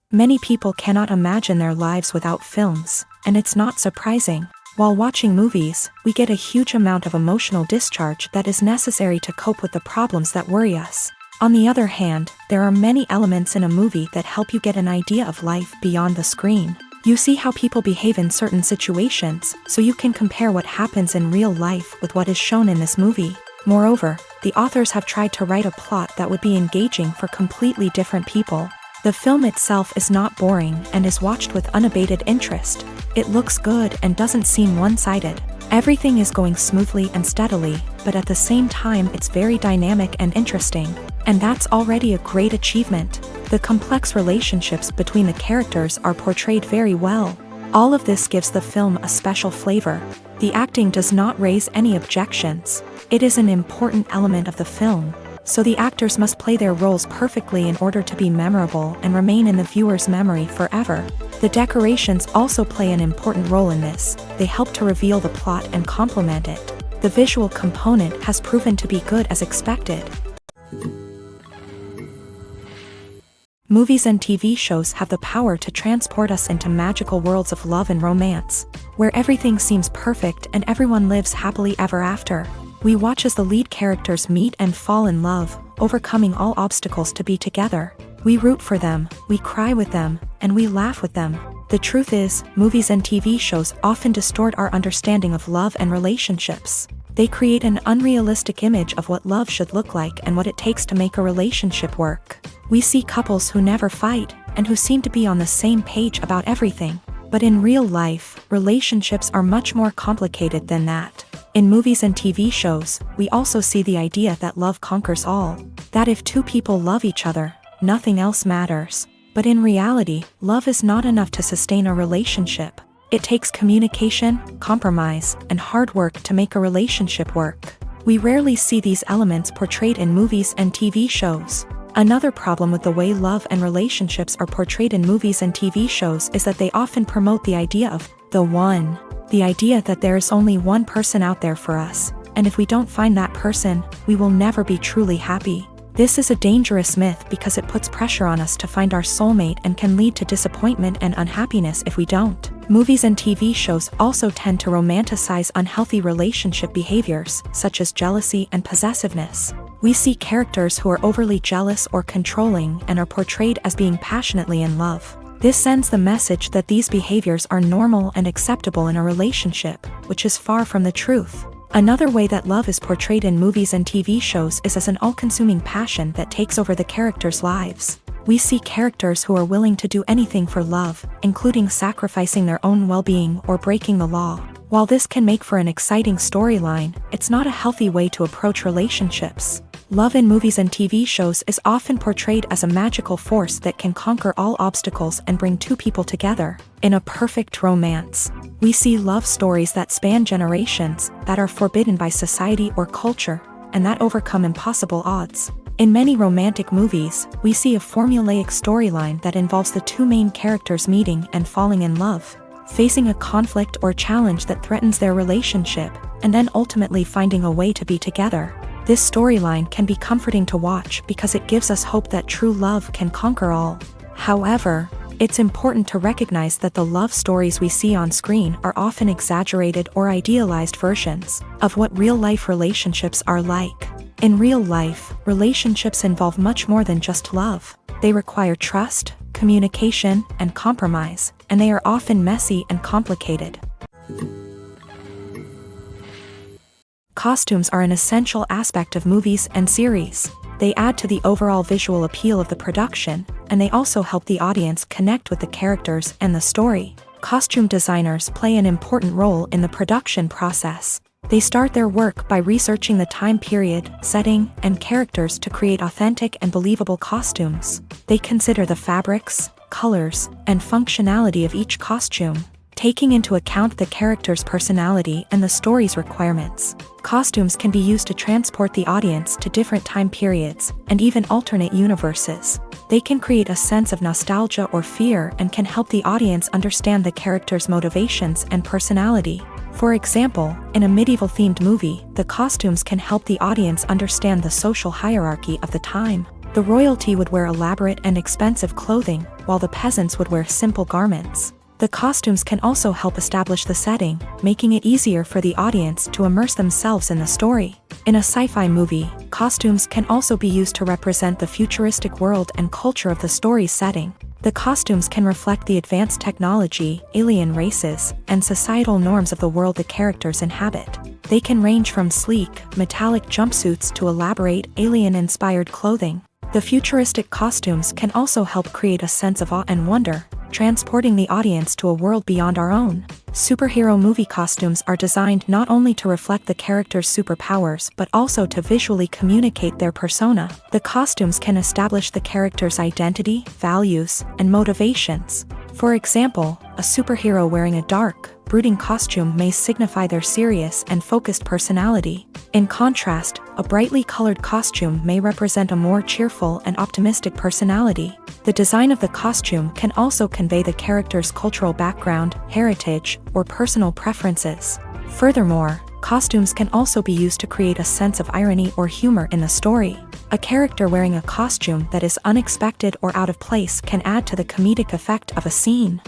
Many people cannot imagine their lives without films, and it's not surprising. While watching movies, we get a huge amount of emotional discharge that is necessary to cope with the problems that worry us. On the other hand, there are many elements in a movie that help you get an idea of life beyond the screen. You see how people behave in certain situations, so you can compare what happens in real life with what is shown in this movie. Moreover, the authors have tried to write a plot that would be engaging for completely different people. The film itself is not boring and is watched with unabated interest. It looks good and doesn't seem one-sided. Everything is going smoothly and steadily, but at the same time it's very dynamic and interesting. And that's already a great achievement. The complex relationships between the characters are portrayed very well. All of this gives the film a special flavor. The acting does not raise any objections. It is an important element of the film, so the actors must play their roles perfectly in order to be memorable and remain in the viewer's memory forever. The decorations also play an important role in this. They help to reveal the plot and complement it. The visual component has proven to be good as expected. Movies and TV shows have the power to transport us into magical worlds of love and romance, where everything seems perfect and everyone lives happily ever after. We watch as the lead characters meet and fall in love, overcoming all obstacles to be together. We root for them, we cry with them, and we laugh with them. The truth is, movies and TV shows often distort our understanding of love and relationships. They create an unrealistic image of what love should look like and what it takes to make a relationship work. We see couples who never fight, and who seem to be on the same page about everything. But in real life, relationships are much more complicated than that. In movies and TV shows, we also see the idea that love conquers all. That if two people love each other, nothing else matters. But in reality, love is not enough to sustain a relationship. It takes communication, compromise, and hard work to make a relationship work. We rarely see these elements portrayed in movies and TV shows. Another problem with the way love and relationships are portrayed in movies and TV shows is that they often promote the idea of the one. The idea that there is only one person out there for us, and if we don't find that person, we will never be truly happy. This is a dangerous myth because it puts pressure on us to find our soulmate and can lead to disappointment and unhappiness if we don't. Movies and TV shows also tend to romanticize unhealthy relationship behaviors, such as jealousy and possessiveness. We see characters who are overly jealous or controlling and are portrayed as being passionately in love. This sends the message that these behaviors are normal and acceptable in a relationship, which is far from the truth. Another way that love is portrayed in movies and TV shows is as an all-consuming passion that takes over the characters' lives. We see characters who are willing to do anything for love, including sacrificing their own well-being or breaking the law. While this can make for an exciting storyline, it's not a healthy way to approach relationships. Love in movies and TV shows is often portrayed as a magical force that can conquer all obstacles and bring two people together in a perfect romance. We see love stories that span generations, that are forbidden by society or culture, and that overcome impossible odds. In many romantic movies, we see a formulaic storyline that involves the two main characters meeting and falling in love, facing a conflict or challenge that threatens their relationship, and then ultimately finding a way to be together. This storyline can be comforting to watch because it gives us hope that true love can conquer all. However, it's important to recognize that the love stories we see on screen are often exaggerated or idealized versions of what real-life relationships are like. In real life, relationships involve much more than just love. They require trust, communication, and compromise, and they are often messy and complicated. Costumes are an essential aspect of movies and series. They add to the overall visual appeal of the production, and they also help the audience connect with the characters and the story. Costume designers play an important role in the production process. They start their work by researching the time period, setting, and characters to create authentic and believable costumes. They consider the fabrics, colors, and functionality of each costume, taking into account the character's personality and the story's requirements. Costumes can be used to transport the audience to different time periods and even alternate universes. They can create a sense of nostalgia or fear and can help the audience understand the character's motivations and personality. For example, in a medieval-themed movie, the costumes can help the audience understand the social hierarchy of the time. The royalty would wear elaborate and expensive clothing, while the peasants would wear simple garments. The costumes can also help establish the setting, making it easier for the audience to immerse themselves in the story. In a sci-fi movie, costumes can also be used to represent the futuristic world and culture of the story's setting. The costumes can reflect the advanced technology, alien races, and societal norms of the world the characters inhabit. They can range from sleek, metallic jumpsuits to elaborate, alien-inspired clothing. The futuristic costumes can also help create a sense of awe and wonder, transporting the audience to a world beyond our own. Superhero movie costumes are designed not only to reflect the character's superpowers but also to visually communicate their persona. The costumes can establish the character's identity, values, and motivations. For example, a superhero wearing a dark, brooding costume may signify their serious and focused personality. In contrast, a brightly colored costume may represent a more cheerful and optimistic personality. The design of the costume can also convey the character's cultural background, heritage, or personal preferences. Furthermore, costumes can also be used to create a sense of irony or humor in the story. A character wearing a costume that is unexpected or out of place can add to the comedic effect of a scene.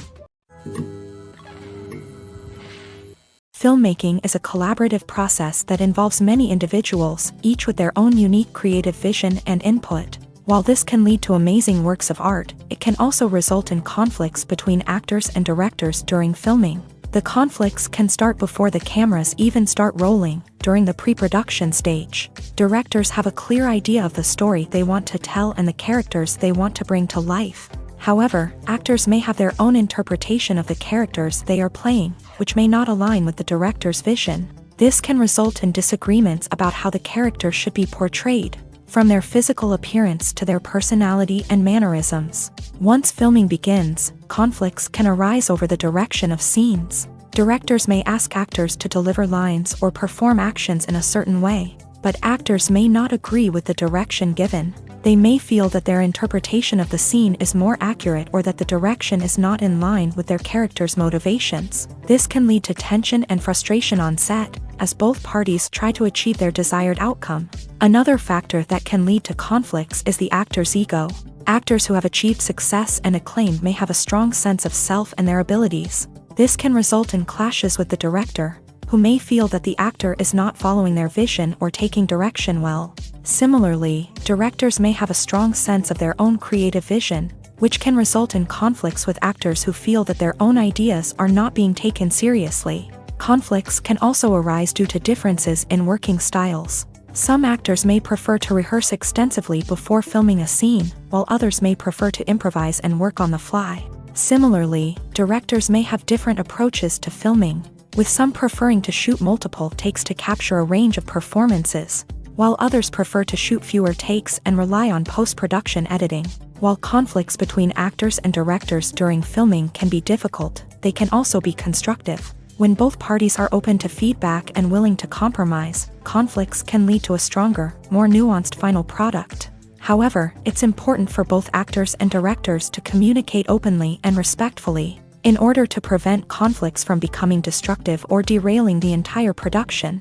Filmmaking is a collaborative process that involves many individuals, each with their own unique creative vision and input. While this can lead to amazing works of art, it can also result in conflicts between actors and directors during filming. The conflicts can start before the cameras even start rolling, during the pre-production stage. Directors have a clear idea of the story they want to tell and the characters they want to bring to life. However, actors may have their own interpretation of the characters they are playing, which may not align with the director's vision. This can result in disagreements about how the character should be portrayed, from their physical appearance to their personality and mannerisms. Once filming begins, conflicts can arise over the direction of scenes. Directors may ask actors to deliver lines or perform actions in a certain way, but actors may not agree with the direction given. They may feel that their interpretation of the scene is more accurate or that the direction is not in line with their character's motivations. This can lead to tension and frustration on set, as both parties try to achieve their desired outcome. Another factor that can lead to conflicts is the actor's ego. Actors who have achieved success and acclaim may have a strong sense of self and their abilities. This can result in clashes with the director, who may feel that the actor is not following their vision or taking direction well. Similarly, directors may have a strong sense of their own creative vision, which can result in conflicts with actors who feel that their own ideas are not being taken seriously. Conflicts can also arise due to differences in working styles. Some actors may prefer to rehearse extensively before filming a scene, while others may prefer to improvise and work on the fly. Similarly, directors may have different approaches to filming, with some preferring to shoot multiple takes to capture a range of performances, while others prefer to shoot fewer takes and rely on post-production editing. While conflicts between actors and directors during filming can be difficult, they can also be constructive. When both parties are open to feedback and willing to compromise, conflicts can lead to a stronger, more nuanced final product. However, it's important for both actors and directors to communicate openly and respectfully, in order to prevent conflicts from becoming destructive or derailing the entire production.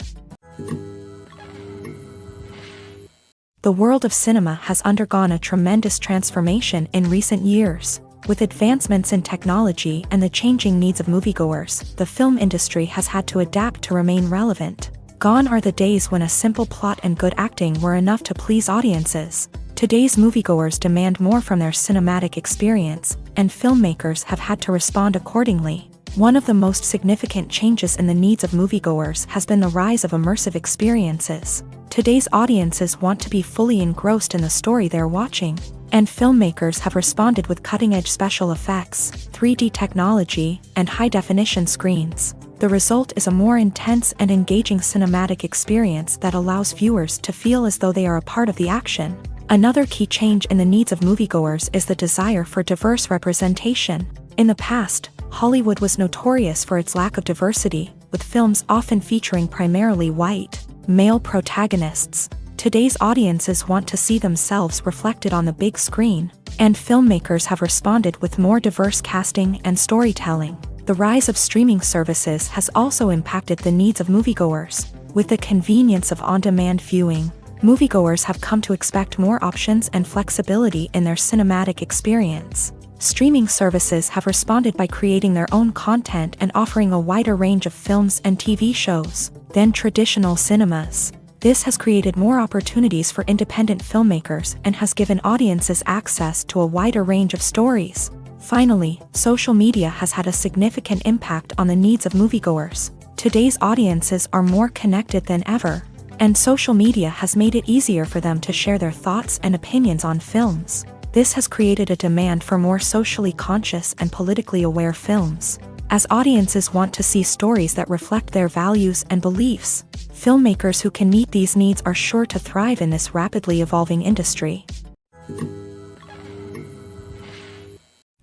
The world of cinema has undergone a tremendous transformation in recent years. With advancements in technology and the changing needs of moviegoers, the film industry has had to adapt to remain relevant. Gone are the days when a simple plot and good acting were enough to please audiences. Today's moviegoers demand more from their cinematic experience, and filmmakers have had to respond accordingly. One of the most significant changes in the needs of moviegoers has been the rise of immersive experiences. Today's audiences want to be fully engrossed in the story they're watching, and filmmakers have responded with cutting-edge special effects, 3D technology, and high-definition screens. The result is a more intense and engaging cinematic experience that allows viewers to feel as though they are a part of the action. Another key change in the needs of moviegoers is the desire for diverse representation. In the past, Hollywood was notorious for its lack of diversity, with films often featuring primarily white, male protagonists. Today's audiences want to see themselves reflected on the big screen, and filmmakers have responded with more diverse casting and storytelling. The rise of streaming services has also impacted the needs of moviegoers. With the convenience of on-demand viewing, moviegoers have come to expect more options and flexibility in their cinematic experience. Streaming services have responded by creating their own content and offering a wider range of films and TV shows than traditional cinemas. This has created more opportunities for independent filmmakers and has given audiences access to a wider range of stories. Finally, social media has had a significant impact on the needs of moviegoers. Today's audiences are more connected than ever, and social media has made it easier for them to share their thoughts and opinions on films. This has created a demand for more socially conscious and politically aware films. As audiences want to see stories that reflect their values and beliefs, filmmakers who can meet these needs are sure to thrive in this rapidly evolving industry.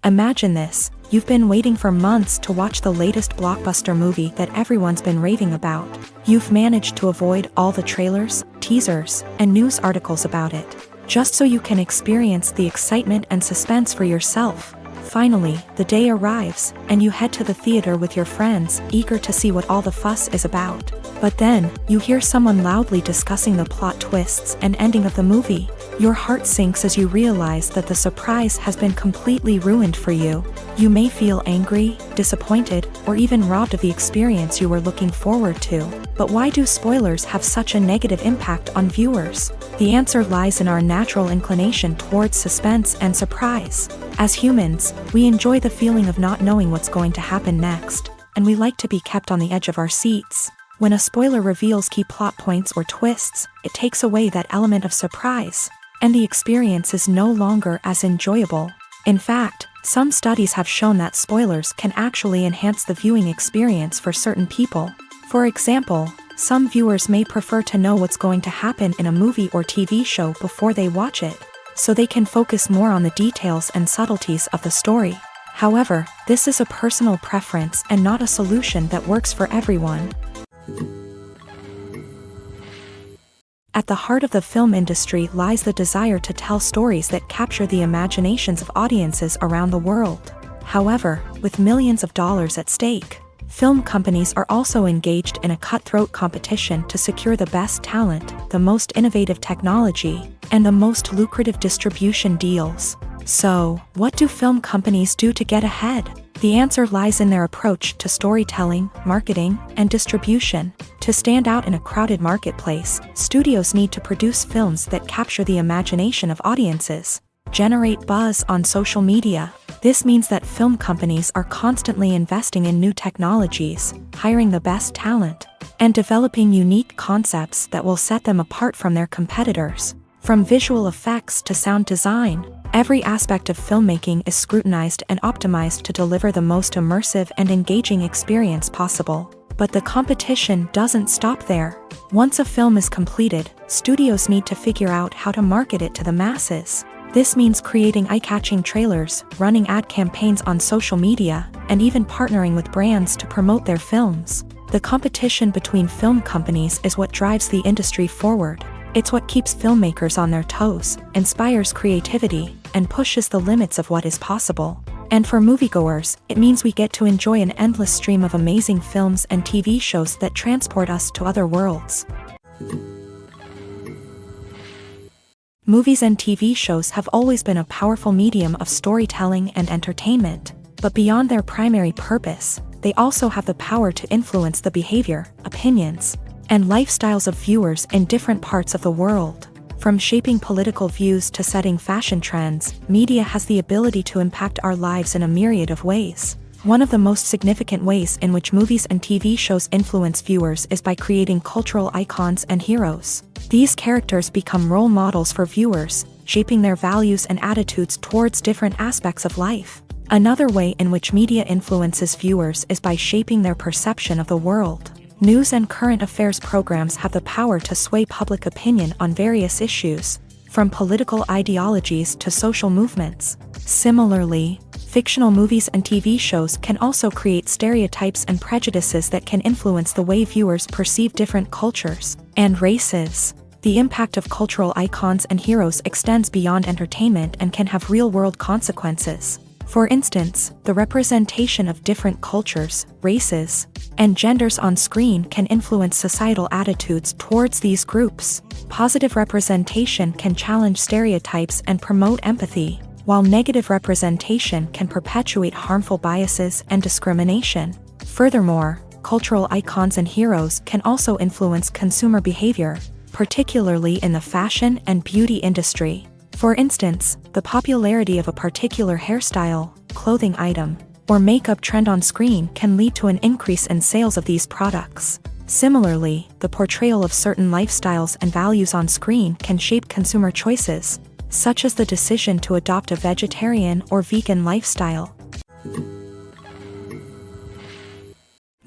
Imagine this: you've been waiting for months to watch the latest blockbuster movie that everyone's been raving about. You've managed to avoid all the trailers, teasers, and news articles about it, just so you can experience the excitement and suspense for yourself. Finally, the day arrives, and you head to the theater with your friends, eager to see what all the fuss is about. But then, you hear someone loudly discussing the plot twists and ending of the movie. Your heart sinks as you realize that the surprise has been completely ruined for you. You may feel angry, disappointed, or even robbed of the experience you were looking forward to. But why do spoilers have such a negative impact on viewers? The answer lies in our natural inclination towards suspense and surprise. As humans, we enjoy the feeling of not knowing what's going to happen next, and we like to be kept on the edge of our seats. When a spoiler reveals key plot points or twists, it takes away that element of surprise, and the experience is no longer as enjoyable. In fact, some studies have shown that spoilers can actually enhance the viewing experience for certain people. For example, some viewers may prefer to know what's going to happen in a movie or TV show before they watch it, so they can focus more on the details and subtleties of the story. However, this is a personal preference and not a solution that works for everyone. At the heart of the film industry lies the desire to tell stories that capture the imaginations of audiences around the world. However, with millions of dollars at stake, film companies are also engaged in a cutthroat competition to secure the best talent, the most innovative technology, and the most lucrative distribution deals. So, what do film companies do to get ahead? The answer lies in their approach to storytelling, marketing, and distribution. To stand out in a crowded marketplace, studios need to produce films that capture the imagination of audiences, generate buzz on social media. This means that film companies are constantly investing in new technologies, hiring the best talent, and developing unique concepts that will set them apart from their competitors. From visual effects to sound design, every aspect of filmmaking is scrutinized and optimized to deliver the most immersive and engaging experience possible. But the competition doesn't stop there. Once a film is completed, studios need to figure out how to market it to the masses. This means creating eye-catching trailers, running ad campaigns on social media, and even partnering with brands to promote their films. The competition between film companies is what drives the industry forward. It's what keeps filmmakers on their toes, inspires creativity, and pushes the limits of what is possible. And for moviegoers, it means we get to enjoy an endless stream of amazing films and TV shows that transport us to other worlds. Movies and TV shows have always been a powerful medium of storytelling and entertainment, but beyond their primary purpose, they also have the power to influence the behavior, opinions, and lifestyles of viewers in different parts of the world. From shaping political views to setting fashion trends, media has the ability to impact our lives in a myriad of ways. One of the most significant ways in which movies and TV shows influence viewers is by creating cultural icons and heroes. These characters become role models for viewers, shaping their values and attitudes towards different aspects of life. Another way in which media influences viewers is by shaping their perception of the world. News and current affairs programs have the power to sway public opinion on various issues, from political ideologies to social movements. Similarly, fictional movies and TV shows can also create stereotypes and prejudices that can influence the way viewers perceive different cultures and races. The impact of cultural icons and heroes extends beyond entertainment and can have real-world consequences. For instance, the representation of different cultures, races, and genders on screen can influence societal attitudes towards these groups. Positive representation can challenge stereotypes and promote empathy, while negative representation can perpetuate harmful biases and discrimination. Furthermore, cultural icons and heroes can also influence consumer behavior, particularly in the fashion and beauty industry. For instance, the popularity of a particular hairstyle, clothing item, or makeup trend on screen can lead to an increase in sales of these products. Similarly, the portrayal of certain lifestyles and values on screen can shape consumer choices, such as the decision to adopt a vegetarian or vegan lifestyle.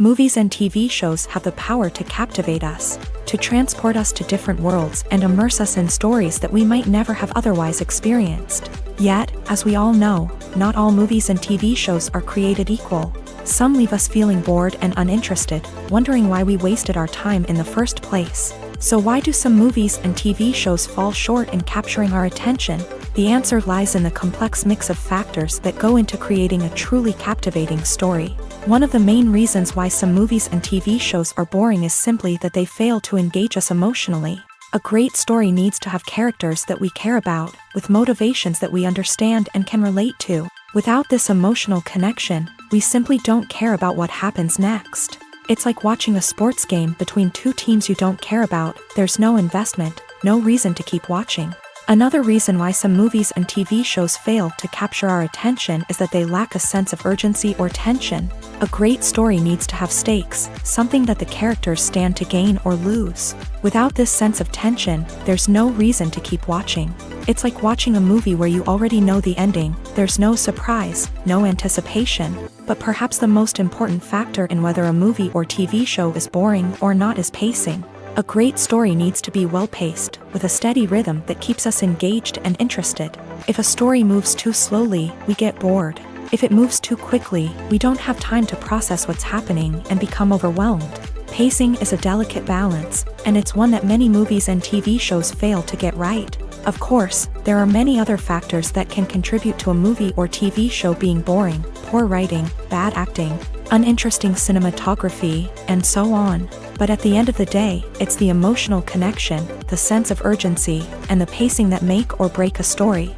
Movies and TV shows have the power to captivate us, to transport us to different worlds and immerse us in stories that we might never have otherwise experienced. Yet, as we all know, not all movies and TV shows are created equal. Some leave us feeling bored and uninterested, wondering why we wasted our time in the first place. So why do some movies and TV shows fall short in capturing our attention? The answer lies in the complex mix of factors that go into creating a truly captivating story. One of the main reasons why some movies and TV shows are boring is simply that they fail to engage us emotionally. A great story needs to have characters that we care about, with motivations that we understand and can relate to. Without this emotional connection, we simply don't care about what happens next. It's like watching a sports game between two teams you don't care about. There's no investment, no reason to keep watching. Another reason why some movies and TV shows fail to capture our attention is that they lack a sense of urgency or tension. A great story needs to have stakes, something that the characters stand to gain or lose. Without this sense of tension, there's no reason to keep watching. It's like watching a movie where you already know the ending. There's no surprise, no anticipation. But perhaps the most important factor in whether a movie or TV show is boring or not is pacing. A great story needs to be well-paced, with a steady rhythm that keeps us engaged and interested. If a story moves too slowly, we get bored. If it moves too quickly, we don't have time to process what's happening and become overwhelmed. Pacing is a delicate balance, and it's one that many movies and TV shows fail to get right. Of course, there are many other factors that can contribute to a movie or TV show being boring: poor writing, bad acting, uninteresting cinematography, and so on. But at the end of the day, it's the emotional connection, the sense of urgency, and the pacing that make or break a story.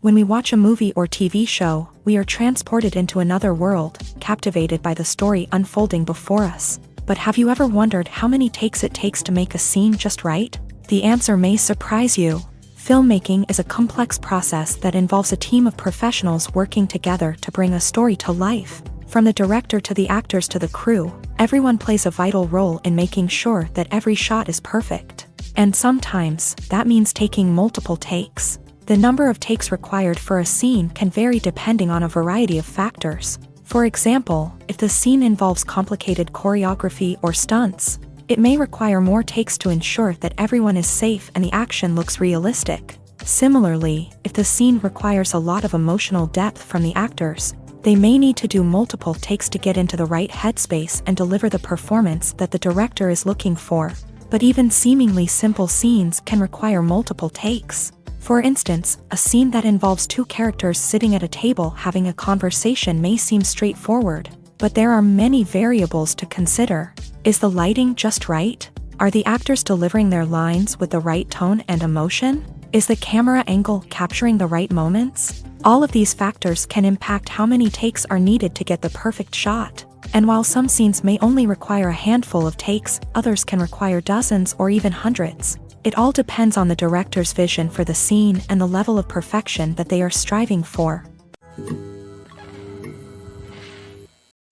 When we watch a movie or TV show, we are transported into another world, captivated by the story unfolding before us. But have you ever wondered how many takes it takes to make a scene just right? The answer may surprise you. Filmmaking is a complex process that involves a team of professionals working together to bring a story to life. From the director to the actors to the crew, everyone plays a vital role in making sure that every shot is perfect. And sometimes, that means taking multiple takes. The number of takes required for a scene can vary depending on a variety of factors. For example, if the scene involves complicated choreography or stunts, it may require more takes to ensure that everyone is safe and the action looks realistic. Similarly, if the scene requires a lot of emotional depth from the actors, they may need to do multiple takes to get into the right headspace and deliver the performance that the director is looking for. But even seemingly simple scenes can require multiple takes. For instance, a scene that involves two characters sitting at a table having a conversation may seem straightforward, but there are many variables to consider. Is the lighting just right? Are the actors delivering their lines with the right tone and emotion? Is the camera angle capturing the right moments? All of these factors can impact how many takes are needed to get the perfect shot. And while some scenes may only require a handful of takes, others can require dozens or even hundreds. It all depends on the director's vision for the scene and the level of perfection that they are striving for.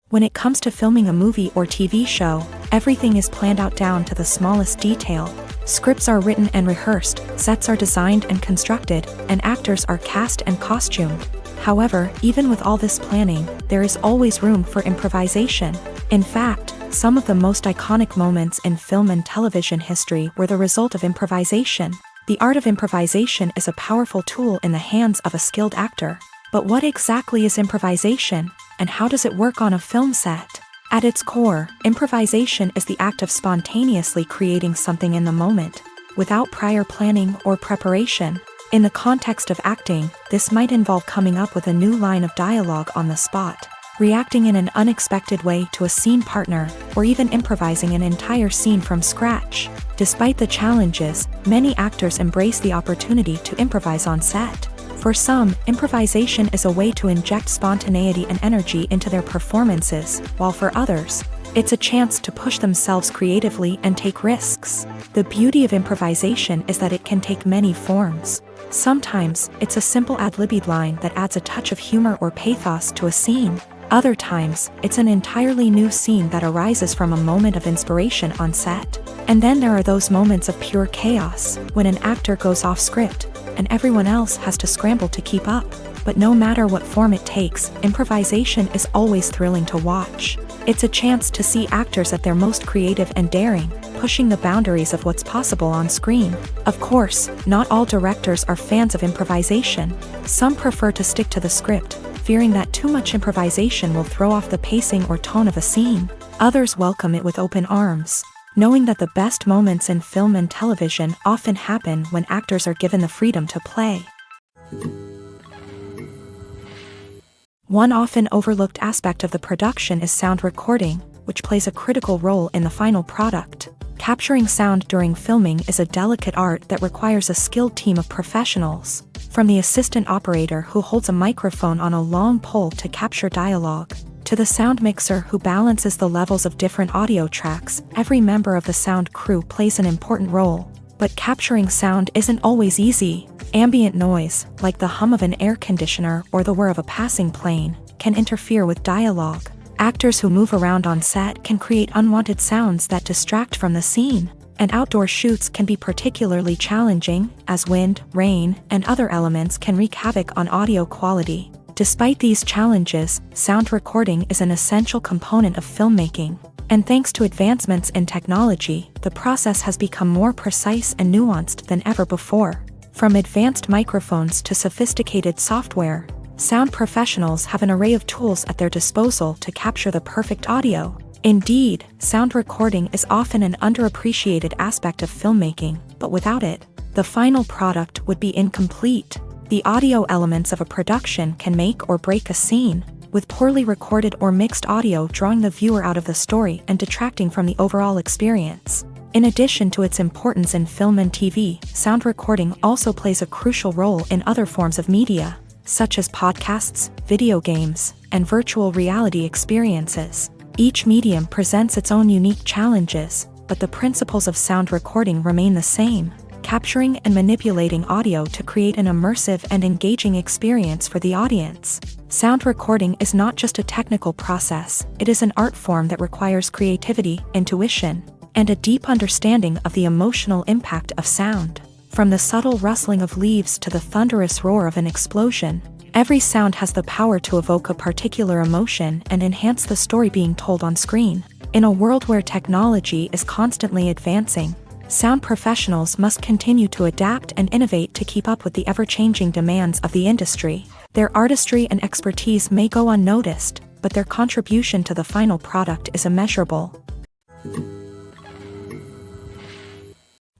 When it comes to filming a movie or TV show, everything is planned out down to the smallest detail. Scripts are written and rehearsed, sets are designed and constructed, and actors are cast and costumed. However, even with all this planning, there is always room for improvisation. In fact, some of the most iconic moments in film and television history were the result of improvisation. The art of improvisation is a powerful tool in the hands of a skilled actor. But what exactly is improvisation, and how does it work on a film set? At its core, improvisation is the act of spontaneously creating something in the moment, without prior planning or preparation. In the context of acting, this might involve coming up with a new line of dialogue on the spot, reacting in an unexpected way to a scene partner, or even improvising an entire scene from scratch. Despite the challenges, many actors embrace the opportunity to improvise on set. For some, improvisation is a way to inject spontaneity and energy into their performances, while for others, it's a chance to push themselves creatively and take risks. The beauty of improvisation is that it can take many forms. Sometimes, it's a simple ad-libbed line that adds a touch of humor or pathos to a scene. Other times, it's an entirely new scene that arises from a moment of inspiration on set. And then there are those moments of pure chaos, when an actor goes off script, and everyone else has to scramble to keep up. But no matter what form it takes, improvisation is always thrilling to watch. It's a chance to see actors at their most creative and daring, pushing the boundaries of what's possible on screen. Of course, not all directors are fans of improvisation. Some prefer to stick to the script, fearing that too much improvisation will throw off the pacing or tone of a scene. Others welcome it with open arms, knowing that the best moments in film and television often happen when actors are given the freedom to play. One often overlooked aspect of the production is sound recording, which plays a critical role in the final product. Capturing sound during filming is a delicate art that requires a skilled team of professionals. From the assistant operator who holds a microphone on a long pole to capture dialogue, to the sound mixer who balances the levels of different audio tracks, every member of the sound crew plays an important role. But capturing sound isn't always easy. Ambient noise, like the hum of an air conditioner or the whir of a passing plane, can interfere with dialogue. Actors who move around on set can create unwanted sounds that distract from the scene. And outdoor shoots can be particularly challenging, as wind, rain, and other elements can wreak havoc on audio quality. Despite these challenges, sound recording is an essential component of filmmaking. And thanks to advancements in technology, the process has become more precise and nuanced than ever before. From advanced microphones to sophisticated software, sound professionals have an array of tools at their disposal to capture the perfect audio. Indeed, sound recording is often an underappreciated aspect of filmmaking, but without it, the final product would be incomplete. The audio elements of a production can make or break a scene, with poorly recorded or mixed audio drawing the viewer out of the story and detracting from the overall experience. In addition to its importance in film and TV, sound recording also plays a crucial role in other forms of media, such as podcasts, video games, and virtual reality experiences. Each medium presents its own unique challenges, but the principles of sound recording remain the same, capturing and manipulating audio to create an immersive and engaging experience for the audience. Sound recording is not just a technical process, it is an art form that requires creativity, intuition, and a deep understanding of the emotional impact of sound. From the subtle rustling of leaves to the thunderous roar of an explosion, every sound has the power to evoke a particular emotion and enhance the story being told on screen. In a world where technology is constantly advancing, sound professionals must continue to adapt and innovate to keep up with the ever-changing demands of the industry. Their artistry and expertise may go unnoticed, but their contribution to the final product is immeasurable.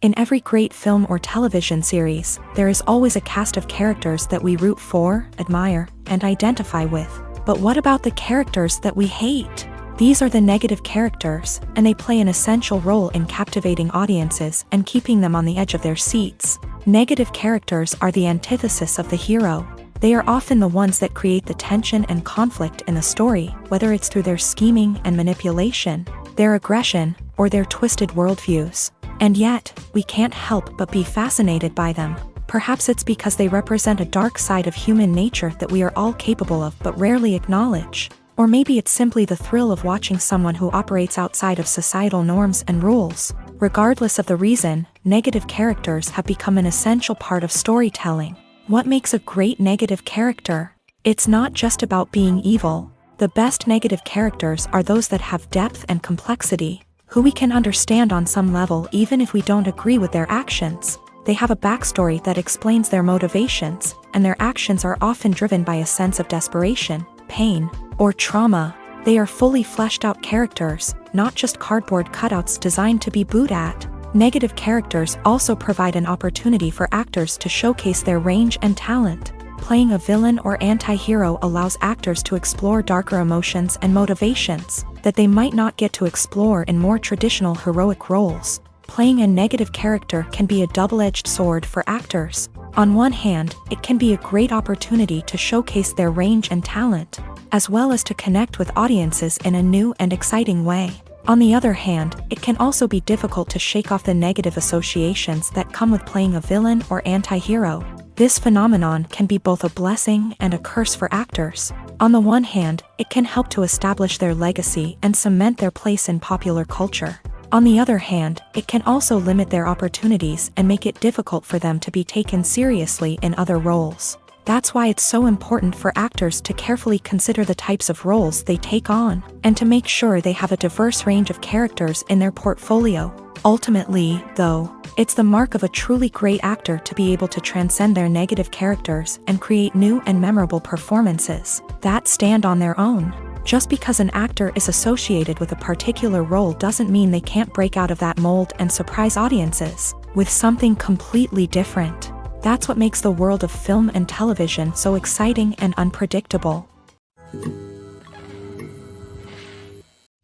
In every great film or television series, there is always a cast of characters that we root for, admire, and identify with. But what about the characters that we hate? These are the negative characters, and they play an essential role in captivating audiences and keeping them on the edge of their seats. Negative characters are the antithesis of the hero. They are often the ones that create the tension and conflict in the story, whether it's through their scheming and manipulation, their aggression, or their twisted worldviews. And yet, we can't help but be fascinated by them. Perhaps it's because they represent a dark side of human nature that we are all capable of but rarely acknowledge. Or maybe it's simply the thrill of watching someone who operates outside of societal norms and rules. Regardless of the reason, negative characters have become an essential part of storytelling. What makes a great negative character? It's not just about being evil. The best negative characters are those that have depth and complexity, who we can understand on some level even if we don't agree with their actions. They have a backstory that explains their motivations, and their actions are often driven by a sense of desperation, pain, or trauma. They are fully fleshed out characters, not just cardboard cutouts designed to be booed at. Negative characters also provide an opportunity for actors to showcase their range and talent. Playing a villain or anti-hero allows actors to explore darker emotions and motivations that they might not get to explore in more traditional heroic roles. Playing a negative character can be a double-edged sword for actors. On one hand, it can be a great opportunity to showcase their range and talent, as well as to connect with audiences in a new and exciting way. On the other hand, it can also be difficult to shake off the negative associations that come with playing a villain or anti-hero. This phenomenon can be both a blessing and a curse for actors. On the one hand, it can help to establish their legacy and cement their place in popular culture. On the other hand, it can also limit their opportunities and make it difficult for them to be taken seriously in other roles. That's why it's so important for actors to carefully consider the types of roles they take on, and to make sure they have a diverse range of characters in their portfolio. Ultimately, though, it's the mark of a truly great actor to be able to transcend their negative characters and create new and memorable performances that stand on their own. Just because an actor is associated with a particular role doesn't mean they can't break out of that mold and surprise audiences with something completely different. That's what makes the world of film and television so exciting and unpredictable.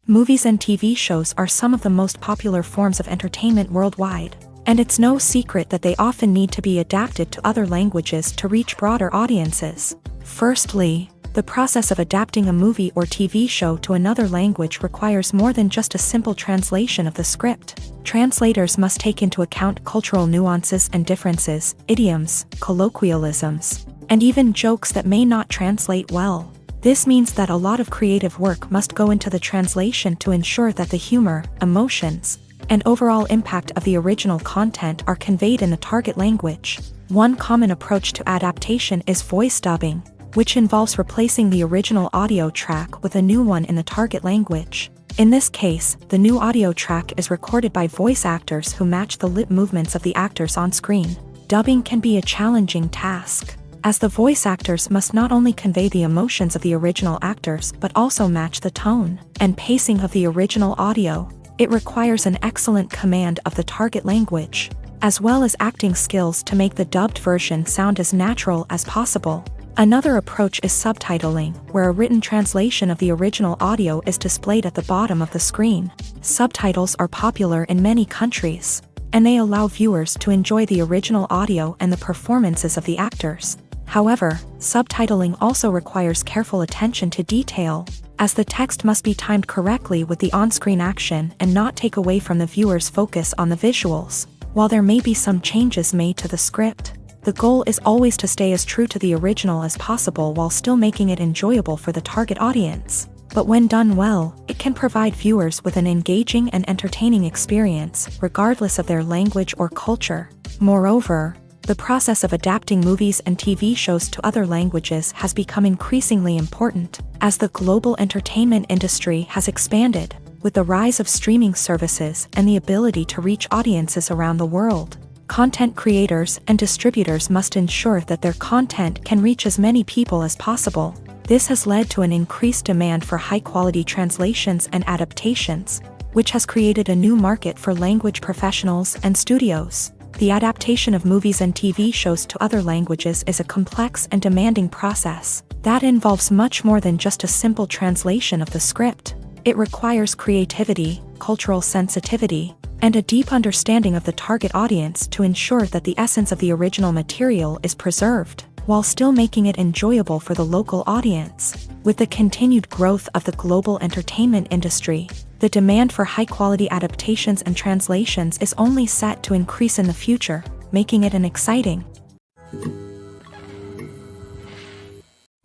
Movies and TV shows are some of the most popular forms of entertainment worldwide, and it's no secret that they often need to be adapted to other languages to reach broader audiences. Firstly, the process of adapting a movie or TV show to another language requires more than just a simple translation of the script. Translators must take into account cultural nuances and differences, idioms, colloquialisms, and even jokes that may not translate well. This means that a lot of creative work must go into the translation to ensure that the humor, emotions, and overall impact of the original content are conveyed in the target language. One common approach to adaptation is voice dubbing, which involves replacing the original audio track with a new one in the target language. In this case, the new audio track is recorded by voice actors who match the lip movements of the actors on screen. Dubbing can be a challenging task, as the voice actors must not only convey the emotions of the original actors but also match the tone and pacing of the original audio. It requires an excellent command of the target language, as well as acting skills to make the dubbed version sound as natural as possible. Another approach is subtitling, where a written translation of the original audio is displayed at the bottom of the screen. Subtitles are popular in many countries, and they allow viewers to enjoy the original audio and the performances of the actors. However, subtitling also requires careful attention to detail, as the text must be timed correctly with the on-screen action and not take away from the viewer's focus on the visuals. While there may be some changes made to the script, the goal is always to stay as true to the original as possible while still making it enjoyable for the target audience. But when done well, it can provide viewers with an engaging and entertaining experience, regardless of their language or culture. Moreover, the process of adapting movies and TV shows to other languages has become increasingly important, as the global entertainment industry has expanded, with the rise of streaming services and the ability to reach audiences around the world. Content creators and distributors must ensure that their content can reach as many people as possible. This has led to an increased demand for high-quality translations and adaptations, which has created a new market for language professionals and studios. The adaptation of movies and TV shows to other languages is a complex and demanding process that involves much more than just a simple translation of the script. It requires creativity, cultural sensitivity, and a deep understanding of the target audience to ensure that the essence of the original material is preserved. while still making it enjoyable for the local audience. With the continued growth of the global entertainment industry, the demand for high-quality adaptations and translations is only set to increase in the future, making it an exciting.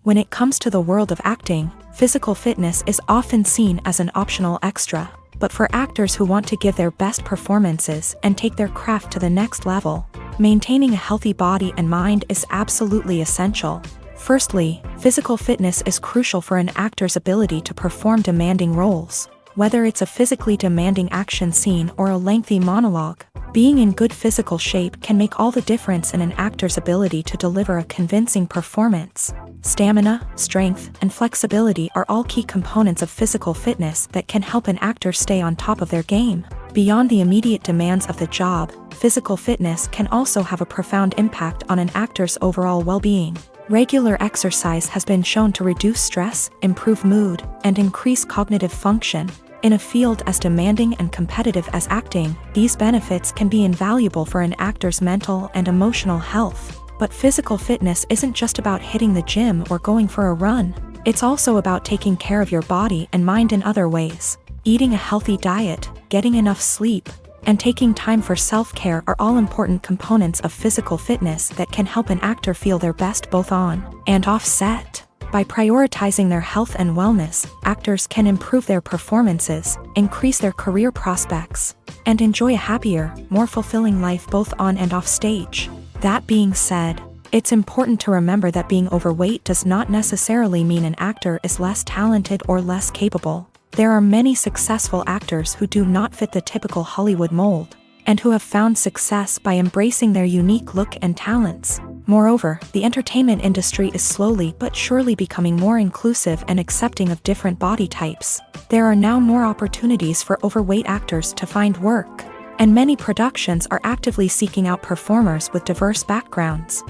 When it comes to the world of acting, physical fitness is often seen as an optional extra, but for actors who want to give their best performances and take their craft to the next level, maintaining a healthy body and mind is absolutely essential. Firstly, physical fitness is crucial for an actor's ability to perform demanding roles. Whether it's a physically demanding action scene or a lengthy monologue, being in good physical shape can make all the difference in an actor's ability to deliver a convincing performance. Stamina, strength, and flexibility are all key components of physical fitness that can help an actor stay on top of their game. Beyond the immediate demands of the job, physical fitness can also have a profound impact on an actor's overall well-being. Regular exercise has been shown to reduce stress, improve mood, and increase cognitive function. In a field as demanding and competitive as acting, these benefits can be invaluable for an actor's mental and emotional health. But physical fitness isn't just about hitting the gym or going for a run. It's also about taking care of your body and mind in other ways. Eating a healthy diet, getting enough sleep, and taking time for self-care are all important components of physical fitness that can help an actor feel their best both on and off set. By prioritizing their health and wellness, actors can improve their performances, increase their career prospects, and enjoy a happier, more fulfilling life both on and off stage. That being said, it's important to remember that being overweight does not necessarily mean an actor is less talented or less capable. There are many successful actors who do not fit the typical Hollywood mold, and who have found success by embracing their unique look and talents. Moreover, the entertainment industry is slowly but surely becoming more inclusive and accepting of different body types. There are now more opportunities for overweight actors to find work, and many productions are actively seeking out performers with diverse backgrounds.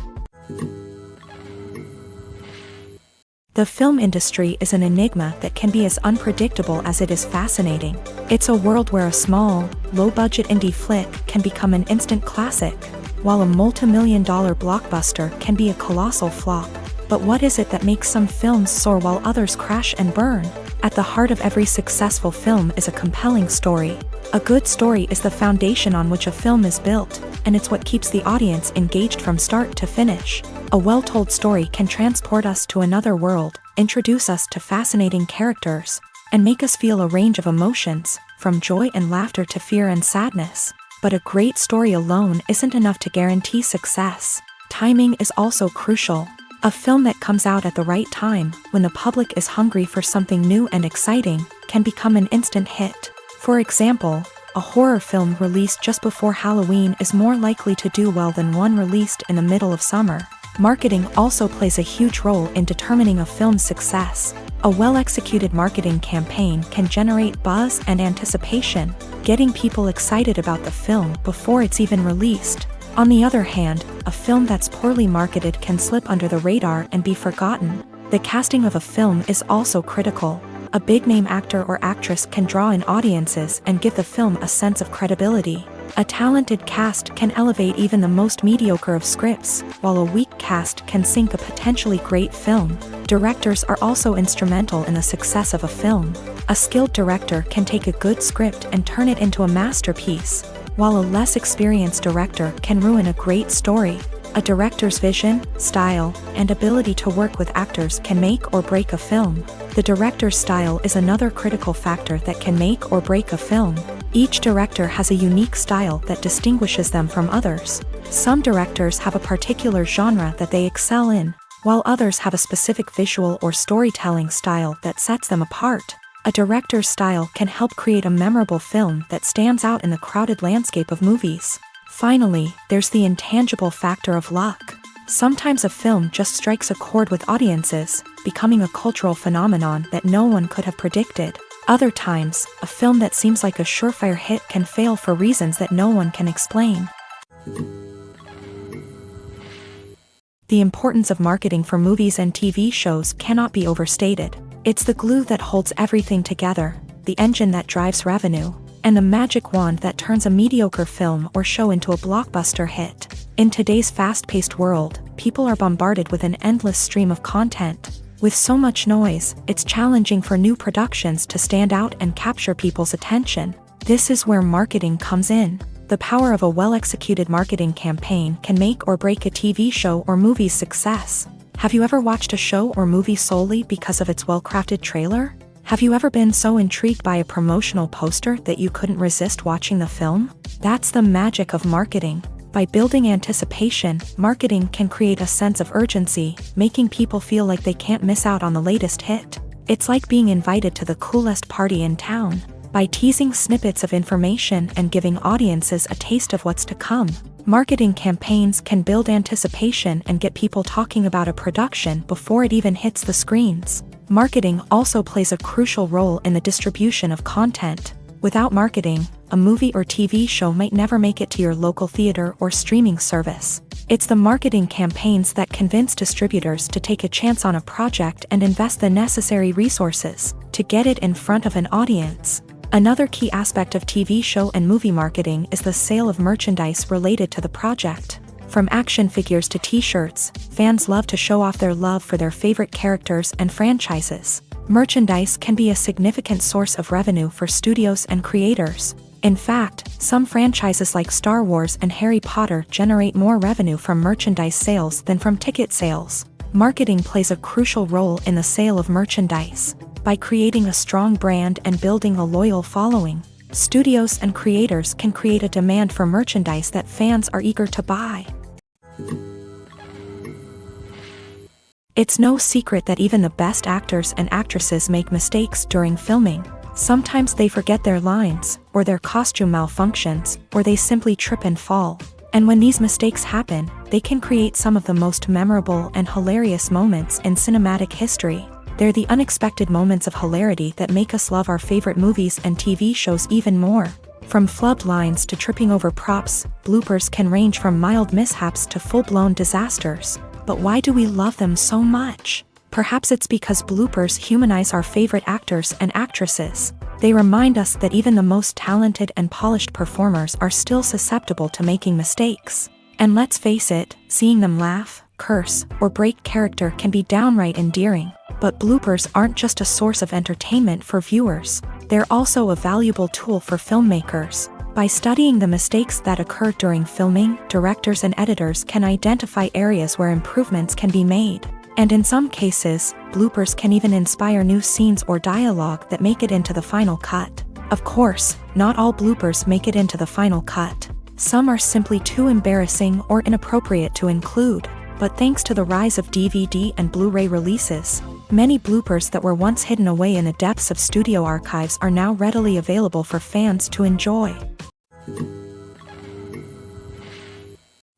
The film industry is an enigma that can be as unpredictable as it is fascinating. It's a world where a small, low-budget indie flick can become an instant classic, while a multi-million-dollar blockbuster can be a colossal flop. But what is it that makes some films soar while others crash and burn? At the heart of every successful film is a compelling story. A good story is the foundation on which a film is built, and it's what keeps the audience engaged from start to finish. A well-told story can transport us to another world, introduce us to fascinating characters, and make us feel a range of emotions, from joy and laughter to fear and sadness. But a great story alone isn't enough to guarantee success. Timing is also crucial. A film that comes out at the right time, when the public is hungry for something new and exciting, can become an instant hit. For example, a horror film released just before Halloween is more likely to do well than one released in the middle of summer. Marketing also plays a huge role in determining a film's success. A well-executed marketing campaign can generate buzz and anticipation, getting people excited about the film before it's even released. On the other hand, a film that's poorly marketed can slip under the radar and be forgotten. The casting of a film is also critical. A big-name actor or actress can draw in audiences and give the film a sense of credibility. A talented cast can elevate even the most mediocre of scripts, while a weak cast can sink a potentially great film. Directors are also instrumental in the success of a film. A skilled director can take a good script and turn it into a masterpiece, while a less experienced director can ruin a great story. A director's vision, style, and ability to work with actors can make or break a film. The director's style is another critical factor that can make or break a film. Each director has a unique style that distinguishes them from others. Some directors have a particular genre that they excel in, while others have a specific visual or storytelling style that sets them apart. A director's style can help create a memorable film that stands out in the crowded landscape of movies. Finally, there's the intangible factor of luck. Sometimes a film just strikes a chord with audiences, becoming a cultural phenomenon that no one could have predicted. Other times, a film that seems like a surefire hit can fail for reasons that no one can explain. The importance of marketing for movies and TV shows cannot be overstated. It's the glue that holds everything together, the engine that drives revenue, and the magic wand that turns a mediocre film or show into a blockbuster hit. In today's fast-paced world, people are bombarded with an endless stream of content. With so much noise, it's challenging for new productions to stand out and capture people's attention. This is where marketing comes in. The power of a well-executed marketing campaign can make or break a TV show or movie's success. Have you ever watched a show or movie solely because of its well-crafted trailer? Have you ever been so intrigued by a promotional poster that you couldn't resist watching the film? That's the magic of marketing. By building anticipation, marketing can create a sense of urgency, making people feel like they can't miss out on the latest hit. It's like being invited to the coolest party in town. By teasing snippets of information and giving audiences a taste of what's to come, marketing campaigns can build anticipation and get people talking about a production before it even hits the screens. Marketing also plays a crucial role in the distribution of content. Without marketing, a movie or TV show might never make it to your local theater or streaming service. It's the marketing campaigns that convince distributors to take a chance on a project and invest the necessary resources to get it in front of an audience. Another key aspect of TV show and movie marketing is the sale of merchandise related to the project. From action figures to t-shirts, fans love to show off their love for their favorite characters and franchises. Merchandise can be a significant source of revenue for studios and creators. In fact, some franchises like Star Wars and Harry Potter generate more revenue from merchandise sales than from ticket sales. Marketing plays a crucial role in the sale of merchandise. By creating a strong brand and building a loyal following, studios and creators can create a demand for merchandise that fans are eager to buy. It's no secret that even the best actors and actresses make mistakes during filming. Sometimes they forget their lines, or their costume malfunctions, or they simply trip and fall. And when these mistakes happen, they can create some of the most memorable and hilarious moments in cinematic history. They're the unexpected moments of hilarity that make us love our favorite movies and TV shows even more. From flubbed lines to tripping over props, bloopers can range from mild mishaps to full-blown disasters. But why do we love them so much? Perhaps it's because bloopers humanize our favorite actors and actresses. They remind us that even the most talented and polished performers are still susceptible to making mistakes. And let's face it, seeing them laugh, curse, or break character can be downright endearing. But bloopers aren't just a source of entertainment for viewers. They're also a valuable tool for filmmakers. By studying the mistakes that occur during filming, directors and editors can identify areas where improvements can be made. And in some cases, bloopers can even inspire new scenes or dialogue that make it into the final cut. Of course, not all bloopers make it into the final cut. Some are simply too embarrassing or inappropriate to include. But thanks to the rise of DVD and Blu-ray releases, many bloopers that were once hidden away in the depths of studio archives are now readily available for fans to enjoy.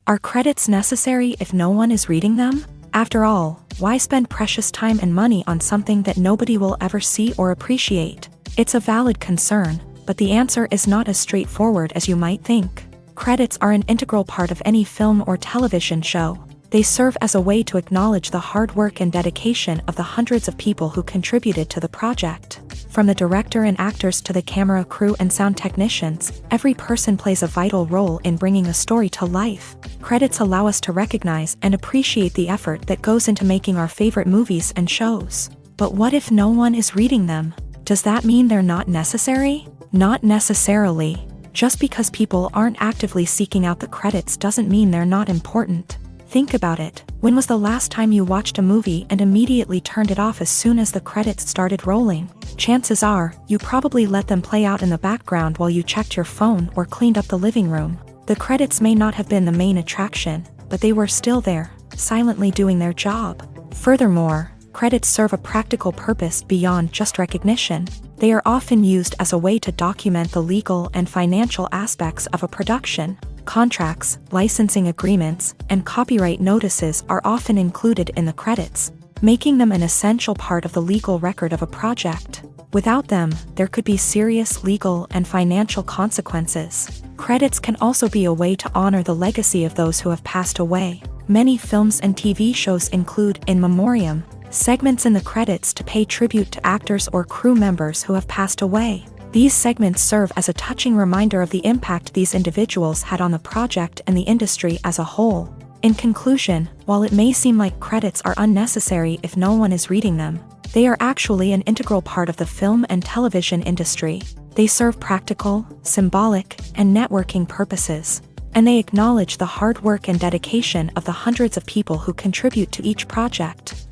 Are credits necessary if no one is reading them? After all, why spend precious time and money on something that nobody will ever see or appreciate? It's a valid concern, but the answer is not as straightforward as you might think. Credits are an integral part of any film or television show. They serve as a way to acknowledge the hard work and dedication of the hundreds of people who contributed to the project. From the director and actors to the camera crew and sound technicians, every person plays a vital role in bringing a story to life. Credits allow us to recognize and appreciate the effort that goes into making our favorite movies and shows. But what if no one is reading them? Does that mean they're not necessary? Not necessarily. Just because people aren't actively seeking out the credits doesn't mean they're not important. Think about it. When was the last time you watched a movie and immediately turned it off as soon as the credits started rolling? Chances are, you probably let them play out in the background while you checked your phone or cleaned up the living room. The credits may not have been the main attraction, but they were still there, silently doing their job. Furthermore, credits serve a practical purpose beyond just recognition. They are often used as a way to document the legal and financial aspects of a production. Contracts, licensing agreements, and copyright notices are often included in the credits, making them an essential part of the legal record of a project. Without them, there could be serious legal and financial consequences. Credits can also be a way to honor the legacy of those who have passed away. Many films and TV shows include in memoriam segments in the credits to pay tribute to actors or crew members who have passed away. These segments serve as a touching reminder of the impact these individuals had on the project and the industry as a whole. In conclusion, while it may seem like credits are unnecessary if no one is reading them, they are actually an integral part of the film and television industry. They serve practical, symbolic, and networking purposes, and they acknowledge the hard work and dedication of the hundreds of people who contribute to each project.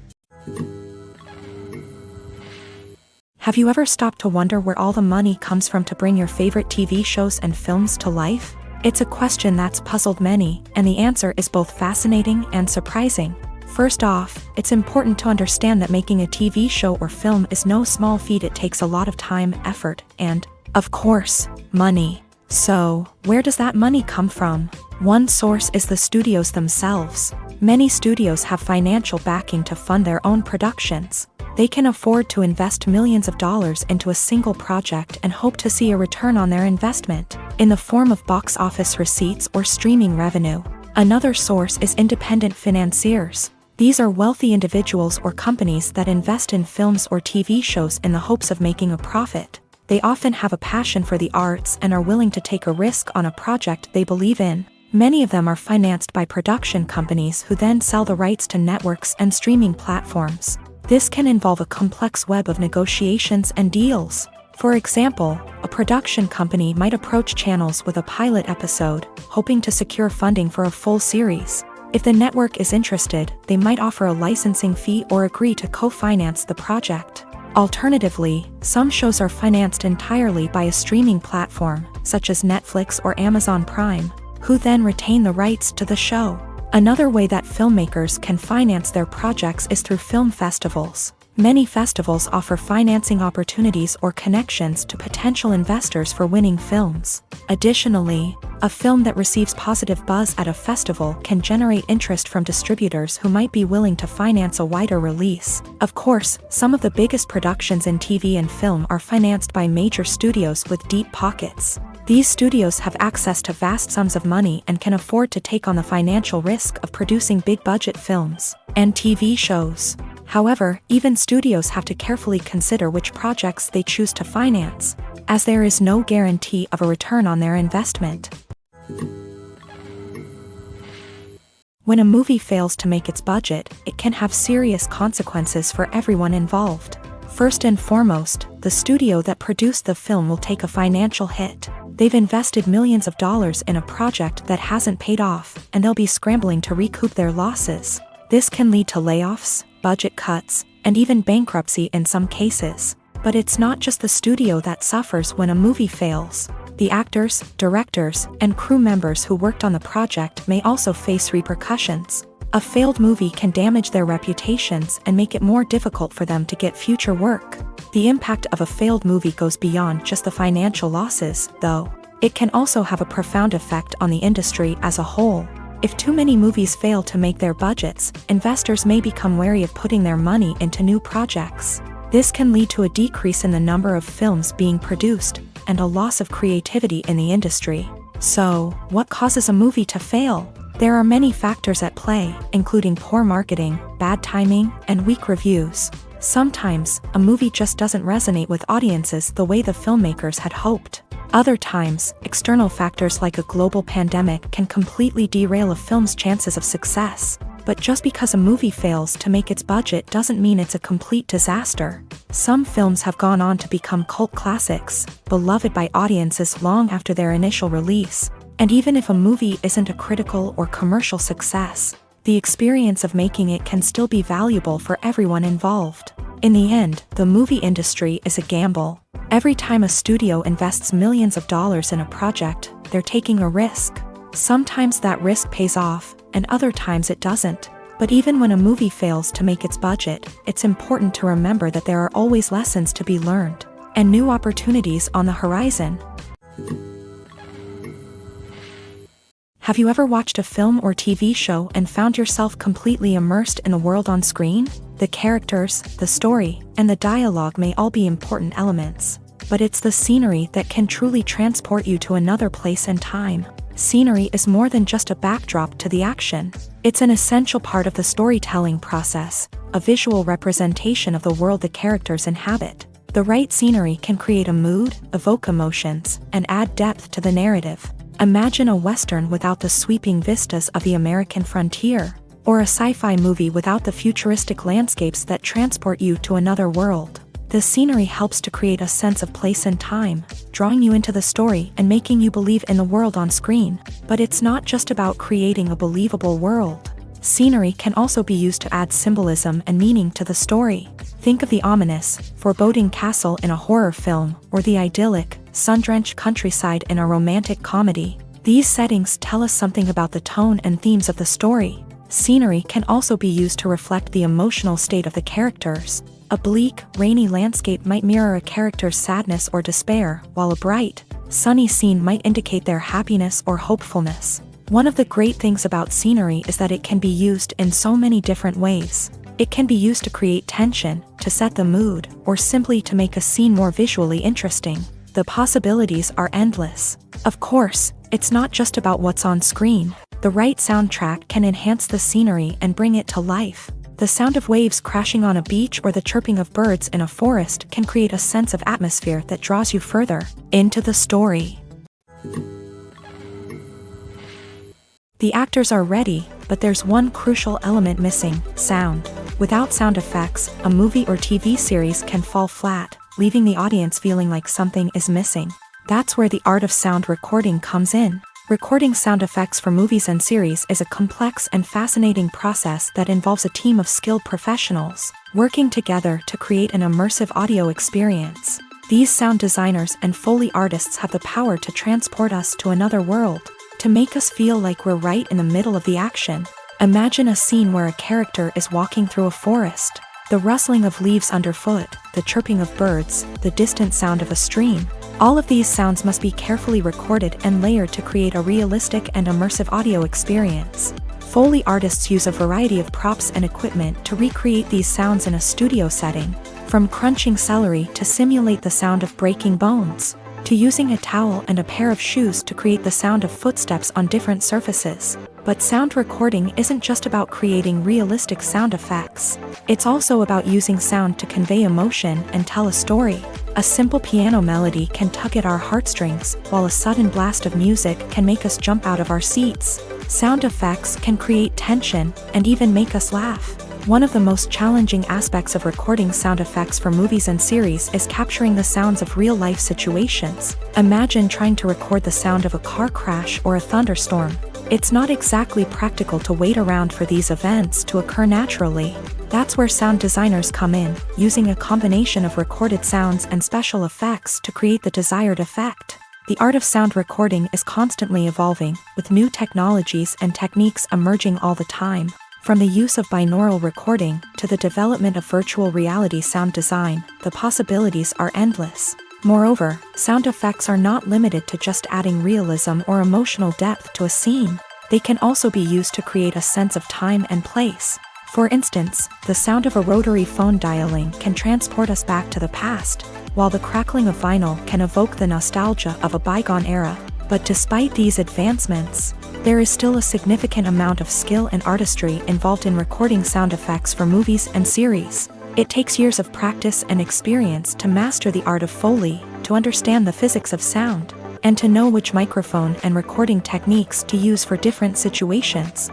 Have you ever stopped to wonder where all the money comes from to bring your favorite TV shows and films to life? It's a question that's puzzled many, and the answer is both fascinating and surprising. First off, it's important to understand that making a TV show or film is no small feat. It takes a lot of time, effort, and, of course, money. So, where does that money come from? One source is the studios themselves. Many studios have financial backing to fund their own productions. They can afford to invest millions of dollars into a single project and hope to see a return on their investment, in the form of box office receipts or streaming revenue. Another source is independent financiers. These are wealthy individuals or companies that invest in films or TV shows in the hopes of making a profit. They often have a passion for the arts and are willing to take a risk on a project they believe in. Many of them are financed by production companies who then sell the rights to networks and streaming platforms. This can involve a complex web of negotiations and deals. For example, a production company might approach channels with a pilot episode, hoping to secure funding for a full series. If the network is interested, they might offer a licensing fee or agree to co-finance the project. Alternatively, some shows are financed entirely by a streaming platform, such as Netflix or Amazon Prime, who then retain the rights to the show. Another way that filmmakers can finance their projects is through film festivals. Many festivals offer financing opportunities or connections to potential investors for winning films. Additionally, a film that receives positive buzz at a festival can generate interest from distributors who might be willing to finance a wider release. Of course, some of the biggest productions in TV and film are financed by major studios with deep pockets. These studios have access to vast sums of money and can afford to take on the financial risk of producing big-budget films and TV shows. However, even studios have to carefully consider which projects they choose to finance, as there is no guarantee of a return on their investment. When a movie fails to make its budget, it can have serious consequences for everyone involved. First and foremost, the studio that produced the film will take a financial hit. They've invested millions of dollars in a project that hasn't paid off, and they'll be scrambling to recoup their losses. This can lead to layoffs, budget cuts, and even bankruptcy in some cases. But it's not just the studio that suffers when a movie fails. The actors, directors, and crew members who worked on the project may also face repercussions. A failed movie can damage their reputations and make it more difficult for them to get future work. The impact of a failed movie goes beyond just the financial losses, though. It can also have a profound effect on the industry as a whole. If too many movies fail to make their budgets, investors may become wary of putting their money into new projects. This can lead to a decrease in the number of films being produced, and a loss of creativity in the industry. So, what causes a movie to fail? There are many factors at play, including poor marketing, bad timing, and weak reviews. Sometimes, a movie just doesn't resonate with audiences the way the filmmakers had hoped. Other times, external factors like a global pandemic can completely derail a film's chances of success. But just because a movie fails to make its budget doesn't mean it's a complete disaster. Some films have gone on to become cult classics, beloved by audiences long after their initial release. And even if a movie isn't a critical or commercial success, the experience of making it can still be valuable for everyone involved. In the end, the movie industry is a gamble. Every time a studio invests millions of dollars in a project, they're taking a risk. Sometimes that risk pays off, and other times it doesn't. But even when a movie fails to make its budget, it's important to remember that there are always lessons to be learned, and new opportunities on the horizon. Have you ever watched a film or TV show and found yourself completely immersed in the world on screen? The characters, the story, and the dialogue may all be important elements, but it's the scenery that can truly transport you to another place and time. Scenery is more than just a backdrop to the action. It's an essential part of the storytelling process, a visual representation of the world the characters inhabit. The right scenery can create a mood, evoke emotions, and add depth to the narrative. Imagine a Western without the sweeping vistas of the American frontier, or a sci-fi movie without the futuristic landscapes that transport you to another world. The scenery helps to create a sense of place and time, drawing you into the story and making you believe in the world on screen. But it's not just about creating a believable world. Scenery can also be used to add symbolism and meaning to the story. Think of the ominous, foreboding castle in a horror film, or the idyllic, sun-drenched countryside in a romantic comedy. These settings tell us something about the tone and themes of the story. Scenery can also be used to reflect the emotional state of the characters. A bleak, rainy landscape might mirror a character's sadness or despair, while a bright, sunny scene might indicate their happiness or hopefulness. One of the great things about scenery is that it can be used in so many different ways. It can be used to create tension, to set the mood, or simply to make a scene more visually interesting. The possibilities are endless. Of course, it's not just about what's on screen. The right soundtrack can enhance the scenery and bring it to life. The sound of waves crashing on a beach or the chirping of birds in a forest can create a sense of atmosphere that draws you further into the story. The actors are ready, but there's one crucial element missing: sound. Without sound effects, a movie or TV series can fall flat, leaving the audience feeling like something is missing. That's where the art of sound recording comes in. Recording sound effects for movies and series is a complex and fascinating process that involves a team of skilled professionals working together to create an immersive audio experience. These sound designers and Foley artists have the power to transport us to another world, to make us feel like we're right in the middle of the action. Imagine a scene where a character is walking through a forest. The rustling of leaves underfoot, the chirping of birds, the distant sound of a stream. All of these sounds must be carefully recorded and layered to create a realistic and immersive audio experience. Foley artists use a variety of props and equipment to recreate these sounds in a studio setting, from crunching celery to simulate the sound of breaking bones, to using a towel and a pair of shoes to create the sound of footsteps on different surfaces. But sound recording isn't just about creating realistic sound effects. It's also about using sound to convey emotion and tell a story. A simple piano melody can tug at our heartstrings, while a sudden blast of music can make us jump out of our seats. Sound effects can create tension and even make us laugh. One of the most challenging aspects of recording sound effects for movies and series is capturing the sounds of real-life situations. Imagine trying to record the sound of a car crash or a thunderstorm. It's not exactly practical to wait around for these events to occur naturally. That's where sound designers come in, using a combination of recorded sounds and special effects to create the desired effect. The art of sound recording is constantly evolving, with new technologies and techniques emerging all the time. From the use of binaural recording to the development of virtual reality sound design, the possibilities are endless. Moreover, sound effects are not limited to just adding realism or emotional depth to a scene. They can also be used to create a sense of time and place. For instance, the sound of a rotary phone dialing can transport us back to the past, while the crackling of vinyl can evoke the nostalgia of a bygone era. But despite these advancements, there is still a significant amount of skill and artistry involved in recording sound effects for movies and series. It takes years of practice and experience to master the art of Foley, to understand the physics of sound, and to know which microphone and recording techniques to use for different situations.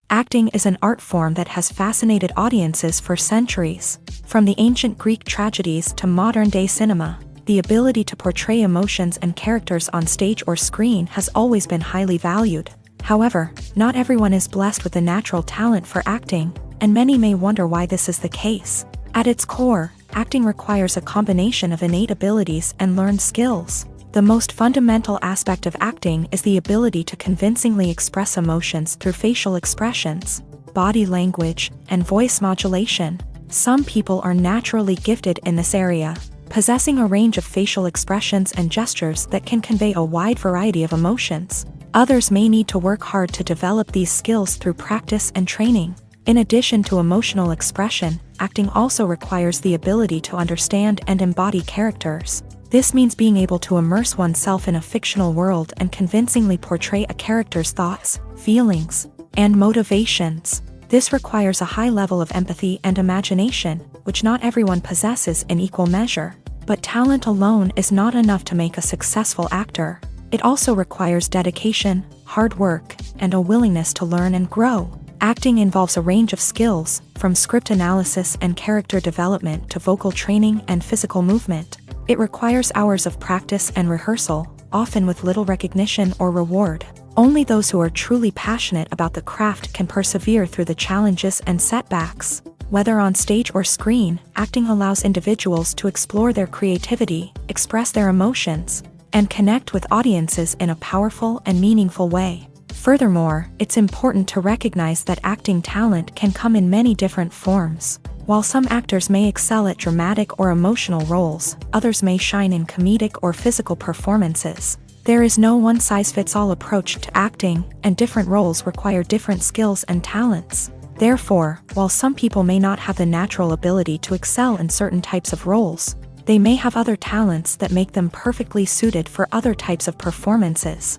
Acting is an art form that has fascinated audiences for centuries. From the ancient Greek tragedies to modern-day cinema, the ability to portray emotions and characters on stage or screen has always been highly valued. However, not everyone is blessed with a natural talent for acting, and many may wonder why this is the case. At its core, acting requires a combination of innate abilities and learned skills. The most fundamental aspect of acting is the ability to convincingly express emotions through facial expressions, body language, and voice modulation. Some people are naturally gifted in this area, possessing a range of facial expressions and gestures that can convey a wide variety of emotions. Others may need to work hard to develop these skills through practice and training. In addition to emotional expression, acting also requires the ability to understand and embody characters. This means being able to immerse oneself in a fictional world and convincingly portray a character's thoughts, feelings, and motivations. This requires a high level of empathy and imagination, which not everyone possesses in equal measure. But talent alone is not enough to make a successful actor. It also requires dedication, hard work, and a willingness to learn and grow. Acting involves a range of skills, from script analysis and character development to vocal training and physical movement. It requires hours of practice and rehearsal, often with little recognition or reward. Only those who are truly passionate about the craft can persevere through the challenges and setbacks. Whether on stage or screen, acting allows individuals to explore their creativity, express their emotions, and connect with audiences in a powerful and meaningful way. Furthermore, it's important to recognize that acting talent can come in many different forms. While some actors may excel at dramatic or emotional roles, others may shine in comedic or physical performances. There is no one-size-fits-all approach to acting, and different roles require different skills and talents. Therefore, while some people may not have the natural ability to excel in certain types of roles, they may have other talents that make them perfectly suited for other types of performances.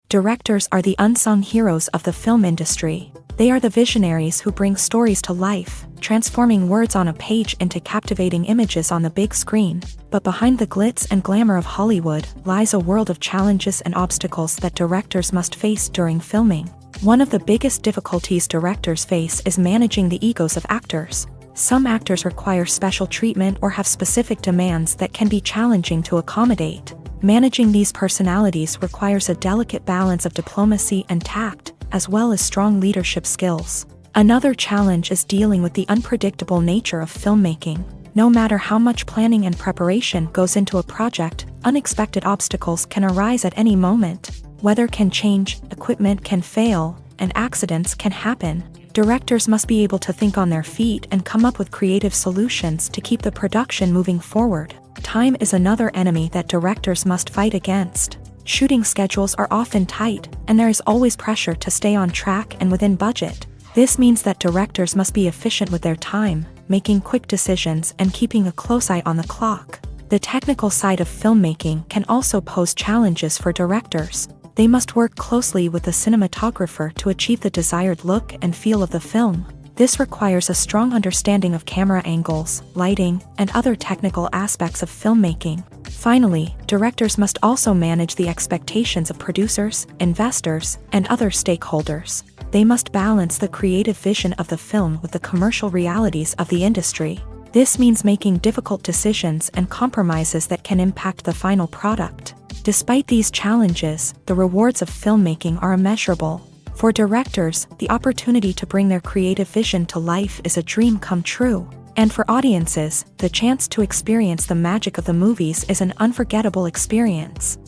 Directors are the unsung heroes of the film industry. They are the visionaries who bring stories to life, transforming words on a page into captivating images on the big screen. But behind the glitz and glamour of Hollywood lies a world of challenges and obstacles that directors must face during filming. One of the biggest difficulties directors face is managing the egos of actors. Some actors require special treatment or have specific demands that can be challenging to accommodate. Managing these personalities requires a delicate balance of diplomacy and tact, as well as strong leadership skills. Another challenge is dealing with the unpredictable nature of filmmaking. No matter how much planning and preparation goes into a project, unexpected obstacles can arise at any moment. Weather can change, equipment can fail, and accidents can happen. Directors must be able to think on their feet and come up with creative solutions to keep the production moving forward. Time is another enemy that directors must fight against. Shooting schedules are often tight, and there is always pressure to stay on track and within budget. This means that directors must be efficient with their time, making quick decisions and keeping a close eye on the clock. The technical side of filmmaking can also pose challenges for directors. They must work closely with the cinematographer to achieve the desired look and feel of the film. This requires a strong understanding of camera angles, lighting, and other technical aspects of filmmaking. Finally, directors must also manage the expectations of producers, investors, and other stakeholders. They must balance the creative vision of the film with the commercial realities of the industry. This means making difficult decisions and compromises that can impact the final product. Despite these challenges, the rewards of filmmaking are immeasurable. For directors, the opportunity to bring their creative vision to life is a dream come true. And for audiences, the chance to experience the magic of the movies is an unforgettable experience.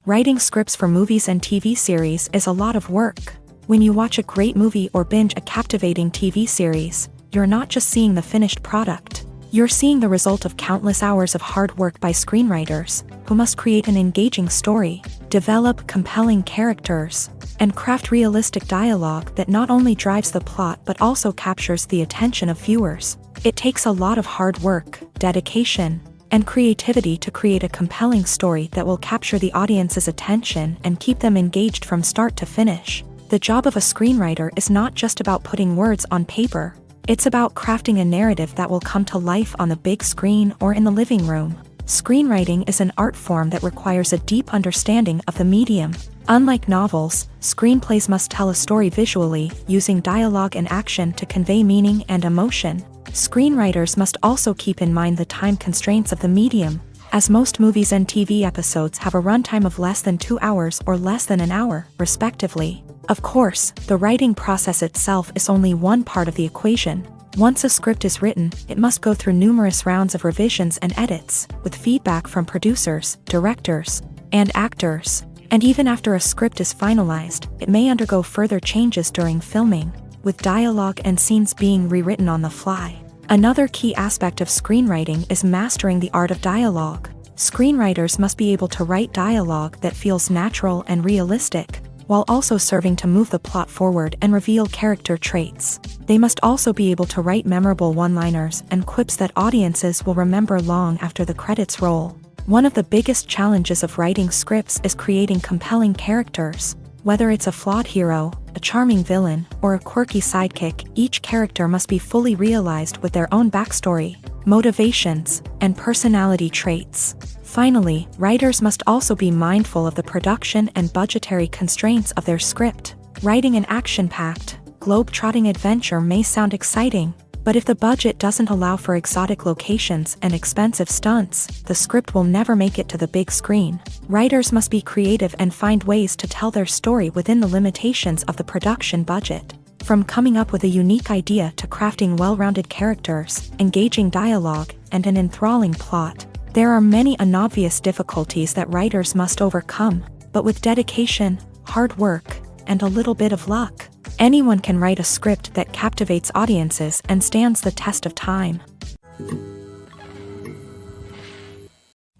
Writing scripts for movies and TV series is a lot of work. When you watch a great movie or binge a captivating TV series, you're not just seeing the finished product. You're seeing the result of countless hours of hard work by screenwriters, who must create an engaging story, develop compelling characters, and craft realistic dialogue that not only drives the plot but also captures the attention of viewers. It takes a lot of hard work, dedication, and creativity to create a compelling story that will capture the audience's attention and keep them engaged from start to finish. The job of a screenwriter is not just about putting words on paper. It's about crafting a narrative that will come to life on the big screen or in the living room. Screenwriting is an art form that requires a deep understanding of the medium. Unlike novels, screenplays must tell a story visually, using dialogue and action to convey meaning and emotion. Screenwriters must also keep in mind the time constraints of the medium, as most movies and TV episodes have a runtime of less than 2 hours or less than an hour, respectively. Of course, the writing process itself is only one part of the equation. Once a script is written, it must go through numerous rounds of revisions and edits, with feedback from producers, directors, and actors. And even after a script is finalized, it may undergo further changes during filming, with dialogue and scenes being rewritten on the fly. Another key aspect of screenwriting is mastering the art of dialogue. Screenwriters must be able to write dialogue that feels natural and realistic, while also serving to move the plot forward and reveal character traits. They must also be able to write memorable one-liners and quips that audiences will remember long after the credits roll. One of the biggest challenges of writing scripts is creating compelling characters. Whether it's a flawed hero, a charming villain, or a quirky sidekick, each character must be fully realized with their own backstory, motivations, and personality traits. Finally, writers must also be mindful of the production and budgetary constraints of their script. Writing an action-packed, globe-trotting adventure may sound exciting, but if the budget doesn't allow for exotic locations and expensive stunts, the script will never make it to the big screen. Writers must be creative and find ways to tell their story within the limitations of the production budget. From coming up with a unique idea to crafting well-rounded characters, engaging dialogue, and an enthralling plot, there are many unobvious difficulties that writers must overcome, but with dedication, hard work, and a little bit of luck, anyone can write a script that captivates audiences and stands the test of time.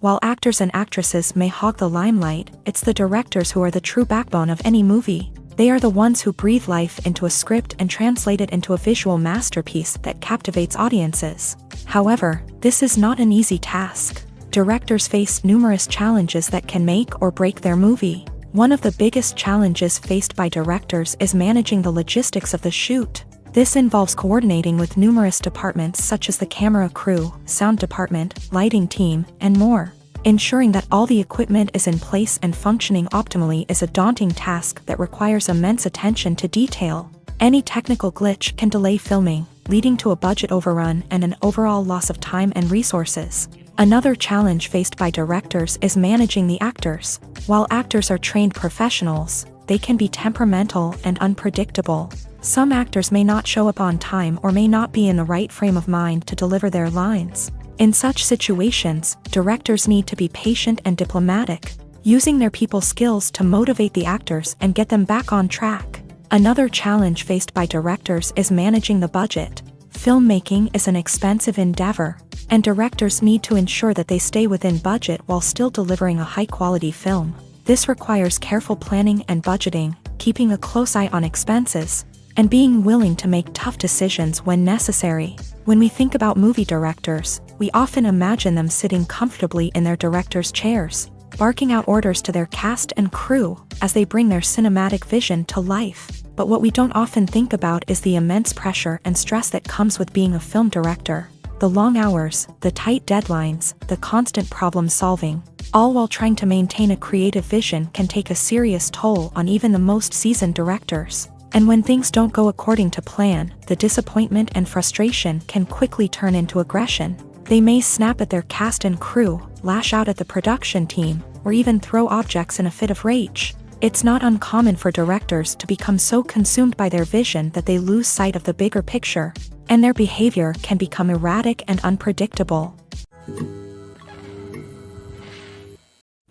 While actors and actresses may hog the limelight, it's the directors who are the true backbone of any movie. They are the ones who breathe life into a script and translate it into a visual masterpiece that captivates audiences. However, this is not an easy task. Directors face numerous challenges that can make or break their movie. One of the biggest challenges faced by directors is managing the logistics of the shoot. This involves coordinating with numerous departments such as the camera crew, sound department, lighting team, and more. Ensuring that all the equipment is in place and functioning optimally is a daunting task that requires immense attention to detail. Any technical glitch can delay filming, leading to a budget overrun and an overall loss of time and resources. Another challenge faced by directors is managing the actors. While actors are trained professionals, they can be temperamental and unpredictable. Some actors may not show up on time or may not be in the right frame of mind to deliver their lines. In such situations, directors need to be patient and diplomatic, using their people skills to motivate the actors and get them back on track. Another challenge faced by directors is managing the budget. Filmmaking is an expensive endeavor, and directors need to ensure that they stay within budget while still delivering a high-quality film. This requires careful planning and budgeting, keeping a close eye on expenses, and being willing to make tough decisions when necessary. When we think about movie directors, we often imagine them sitting comfortably in their director's chairs, barking out orders to their cast and crew as they bring their cinematic vision to life. But what we don't often think about is the immense pressure and stress that comes with being a film director. The long hours, the tight deadlines, the constant problem solving, all while trying to maintain a creative vision can take a serious toll on even the most seasoned directors. And when things don't go according to plan, the disappointment and frustration can quickly turn into aggression. They may snap at their cast and crew, lash out at the production team, or even throw objects in a fit of rage. It's not uncommon for directors to become so consumed by their vision that they lose sight of the bigger picture, and their behavior can become erratic and unpredictable.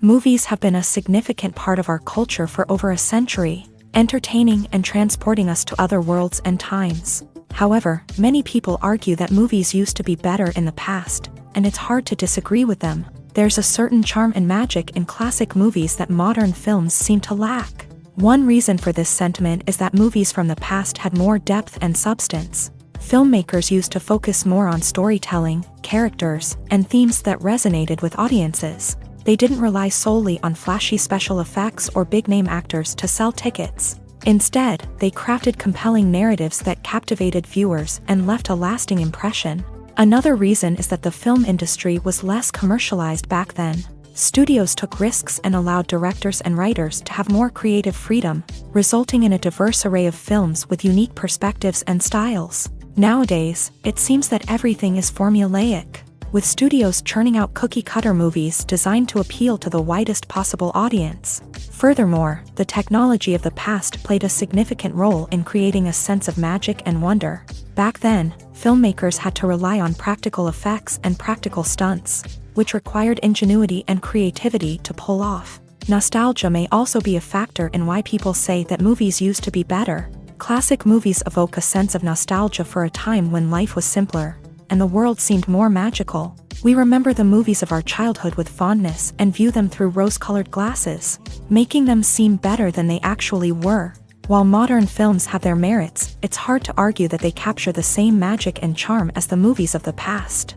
Movies have been a significant part of our culture for over a century, entertaining and transporting us to other worlds and times. However, many people argue that movies used to be better in the past, and it's hard to disagree with them. There's a certain charm and magic in classic movies that modern films seem to lack. One reason for this sentiment is that movies from the past had more depth and substance. Filmmakers used to focus more on storytelling, characters, and themes that resonated with audiences. They didn't rely solely on flashy special effects or big-name actors to sell tickets. Instead, they crafted compelling narratives that captivated viewers and left a lasting impression. Another reason is that the film industry was less commercialized back then. Studios took risks and allowed directors and writers to have more creative freedom, resulting in a diverse array of films with unique perspectives and styles. Nowadays, it seems that everything is formulaic, with studios churning out cookie-cutter movies designed to appeal to the widest possible audience. Furthermore, the technology of the past played a significant role in creating a sense of magic and wonder. Back then, filmmakers had to rely on practical effects and practical stunts, which required ingenuity and creativity to pull off. Nostalgia may also be a factor in why people say that movies used to be better. Classic movies evoke a sense of nostalgia for a time when life was simpler, and the world seemed more magical. We remember the movies of our childhood with fondness and view them through rose-colored glasses, making them seem better than they actually were. While modern films have their merits, it's hard to argue that they capture the same magic and charm as the movies of the past.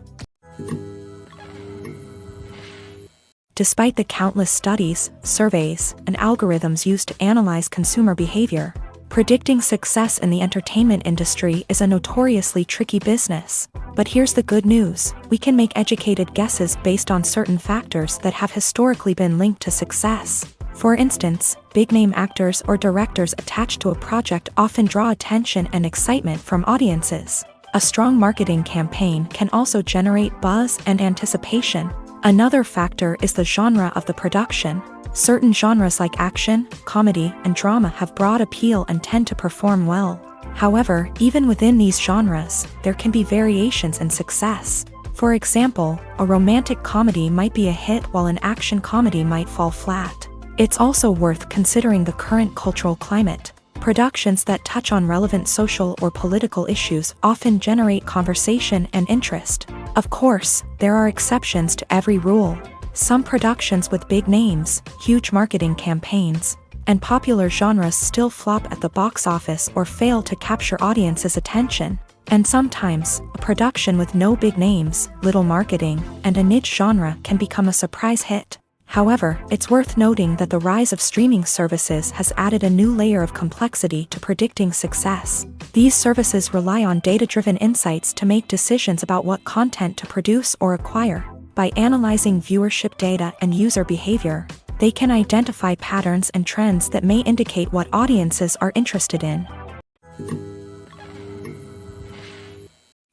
Despite the countless studies, surveys, and algorithms used to analyze consumer behavior, predicting success in the entertainment industry is a notoriously tricky business. But here's the good news: we can make educated guesses based on certain factors that have historically been linked to success. For instance, big-name actors or directors attached to a project often draw attention and excitement from audiences. A strong marketing campaign can also generate buzz and anticipation. Another factor is the genre of the production. Certain genres like action, comedy, and drama have broad appeal and tend to perform well. However, even within these genres, there can be variations in success. For example, a romantic comedy might be a hit while an action comedy might fall flat. It's also worth considering the current cultural climate. Productions that touch on relevant social or political issues often generate conversation and interest. Of course, there are exceptions to every rule. Some productions with big names, huge marketing campaigns, and popular genres still flop at the box office or fail to capture audiences' attention. And sometimes, a production with no big names, little marketing, and a niche genre can become a surprise hit. However, it's worth noting that the rise of streaming services has added a new layer of complexity to predicting success. These services rely on data-driven insights to make decisions about what content to produce or acquire. By analyzing viewership data and user behavior, they can identify patterns and trends that may indicate what audiences are interested in.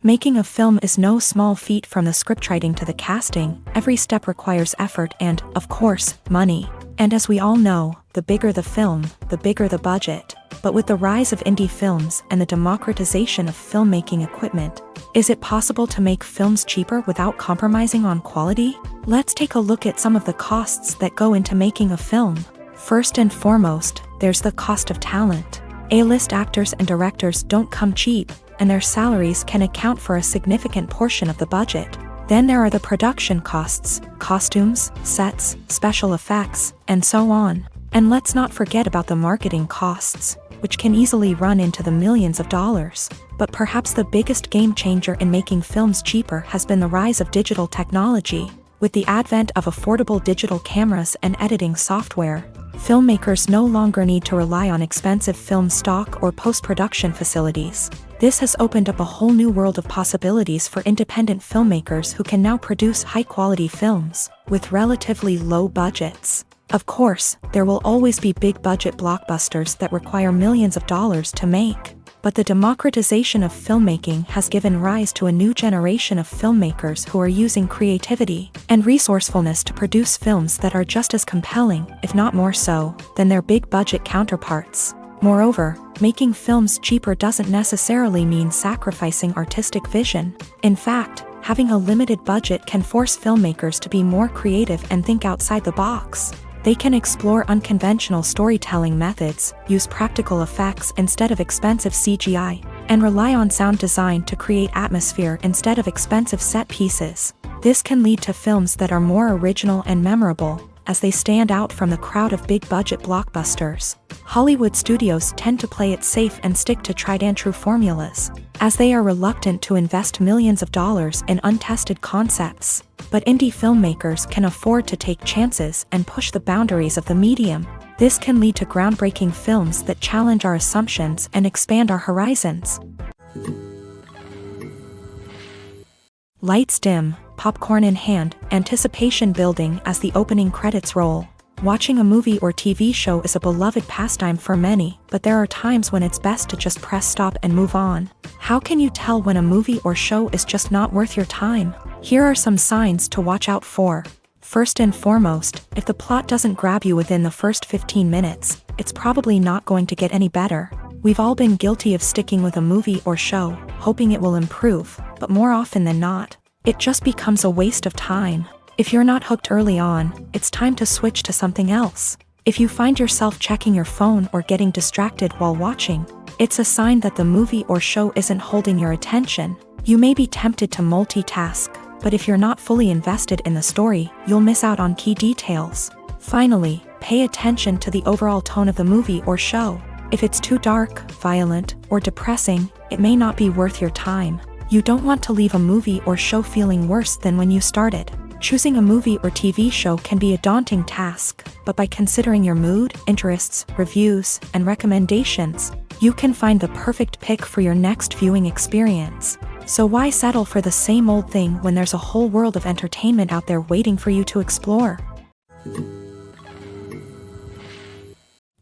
Making a film is no small feat. From the scriptwriting to the casting, every step requires effort and, of course, money. And as we all know, the bigger the film, the bigger the budget. But with the rise of indie films and the democratization of filmmaking equipment, is it possible to make films cheaper without compromising on quality? Let's take a look at some of the costs that go into making a film. First and foremost, there's the cost of talent. A-list actors and directors don't come cheap, and their salaries can account for a significant portion of the budget. Then there are the production costs, costumes, sets, special effects, and so on. And let's not forget about the marketing costs, which can easily run into the millions of dollars. But perhaps the biggest game changer in making films cheaper has been the rise of digital technology. With the advent of affordable digital cameras and editing software, filmmakers no longer need to rely on expensive film stock or post-production facilities. This has opened up a whole new world of possibilities for independent filmmakers who can now produce high-quality films with relatively low budgets. Of course, there will always be big-budget blockbusters that require millions of dollars to make. But the democratization of filmmaking has given rise to a new generation of filmmakers who are using creativity and resourcefulness to produce films that are just as compelling, if not more so, than their big-budget counterparts. Moreover, making films cheaper doesn't necessarily mean sacrificing artistic vision. In fact, having a limited budget can force filmmakers to be more creative and think outside the box. They can explore unconventional storytelling methods, use practical effects instead of expensive CGI, and rely on sound design to create atmosphere instead of expensive set pieces. This can lead to films that are more original and memorable, as they stand out from the crowd of big-budget blockbusters. Hollywood studios tend to play it safe and stick to tried-and-true formulas, as they are reluctant to invest millions of dollars in untested concepts. But indie filmmakers can afford to take chances and push the boundaries of the medium. This can lead to groundbreaking films that challenge our assumptions and expand our horizons. Lights dim, popcorn in hand, anticipation building as the opening credits roll. Watching a movie or TV show is a beloved pastime for many, but there are times when it's best to just press stop and move on. How can you tell when a movie or show is just not worth your time? Here are some signs to watch out for. First and foremost, if the plot doesn't grab you within the first 15 minutes, it's probably not going to get any better. We've all been guilty of sticking with a movie or show, hoping it will improve, but more often than not, it just becomes a waste of time. If you're not hooked early on, it's time to switch to something else. If you find yourself checking your phone or getting distracted while watching, it's a sign that the movie or show isn't holding your attention. You may be tempted to multitask, but if you're not fully invested in the story, you'll miss out on key details. Finally, pay attention to the overall tone of the movie or show. If it's too dark, violent, or depressing, it may not be worth your time. You don't want to leave a movie or show feeling worse than when you started. Choosing a movie or TV show can be a daunting task, but by considering your mood, interests, reviews, and recommendations, you can find the perfect pick for your next viewing experience. So why settle for the same old thing when there's a whole world of entertainment out there waiting for you to explore?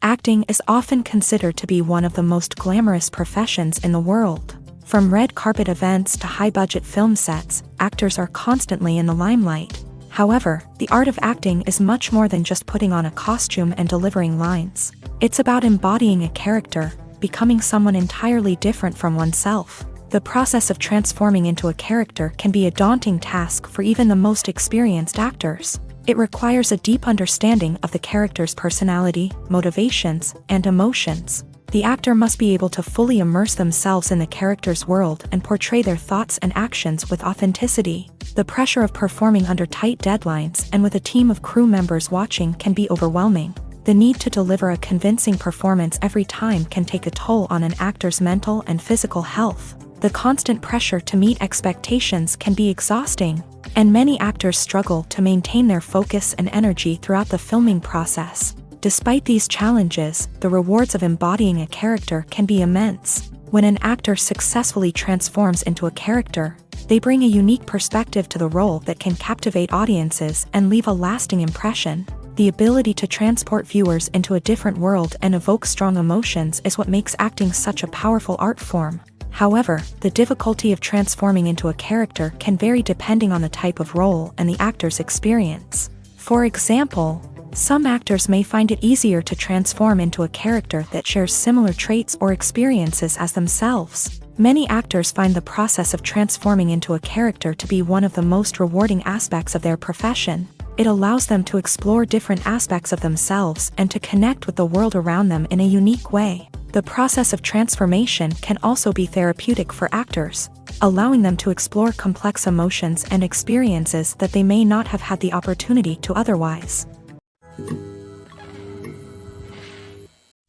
Acting is often considered to be one of the most glamorous professions in the world. From red carpet events to high-budget film sets, actors are constantly in the limelight. However, the art of acting is much more than just putting on a costume and delivering lines. It's about embodying a character, becoming someone entirely different from oneself. The process of transforming into a character can be a daunting task for even the most experienced actors. It requires a deep understanding of the character's personality, motivations, and emotions. The actor must be able to fully immerse themselves in the character's world and portray their thoughts and actions with authenticity. The pressure of performing under tight deadlines and with a team of crew members watching can be overwhelming. The need to deliver a convincing performance every time can take a toll on an actor's mental and physical health. The constant pressure to meet expectations can be exhausting, and many actors struggle to maintain their focus and energy throughout the filming process. Despite these challenges, the rewards of embodying a character can be immense. When an actor successfully transforms into a character, they bring a unique perspective to the role that can captivate audiences and leave a lasting impression. The ability to transport viewers into a different world and evoke strong emotions is what makes acting such a powerful art form. However, the difficulty of transforming into a character can vary depending on the type of role and the actor's experience. For example, some actors may find it easier to transform into a character that shares similar traits or experiences as themselves. Many actors find the process of transforming into a character to be one of the most rewarding aspects of their profession. It allows them to explore different aspects of themselves and to connect with the world around them in a unique way. The process of transformation can also be therapeutic for actors, allowing them to explore complex emotions and experiences that they may not have had the opportunity to otherwise.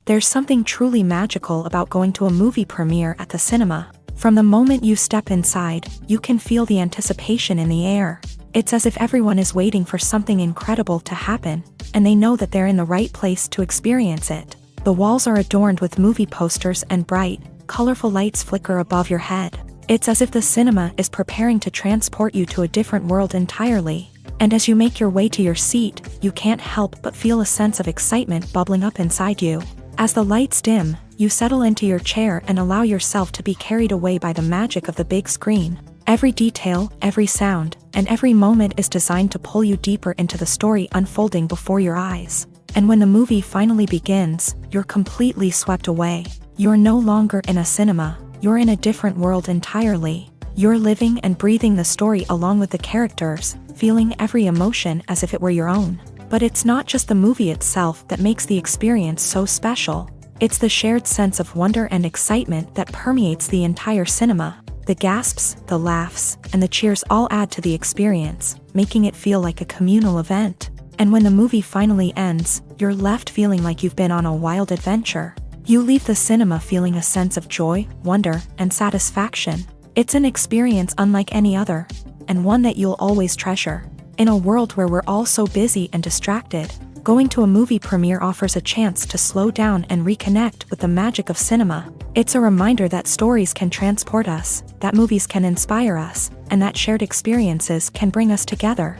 There's something truly magical about going to a movie premiere at the cinema. From the moment you step inside, you can feel the anticipation in the air. It's as if everyone is waiting for something incredible to happen, and they know that they're in the right place to experience it. The walls are adorned with movie posters and bright, colorful lights flicker above your head. It's as if the cinema is preparing to transport you to a different world entirely. And as you make your way to your seat, you can't help but feel a sense of excitement bubbling up inside you. As the lights dim, you settle into your chair and allow yourself to be carried away by the magic of the big screen. Every detail, every sound, and every moment is designed to pull you deeper into the story unfolding before your eyes. And when the movie finally begins, you're completely swept away. You're no longer in a cinema, you're in a different world entirely. You're living and breathing the story along with the characters, feeling every emotion as if it were your own. But it's not just the movie itself that makes the experience so special. It's the shared sense of wonder and excitement that permeates the entire cinema. The gasps, the laughs, and the cheers all add to the experience, making it feel like a communal event. And when the movie finally ends, you're left feeling like you've been on a wild adventure. You leave the cinema feeling a sense of joy, wonder, and satisfaction. It's an experience unlike any other, and one that you'll always treasure. In a world where we're all so busy and distracted, going to a movie premiere offers a chance to slow down and reconnect with the magic of cinema. It's a reminder that stories can transport us, that movies can inspire us, and that shared experiences can bring us together.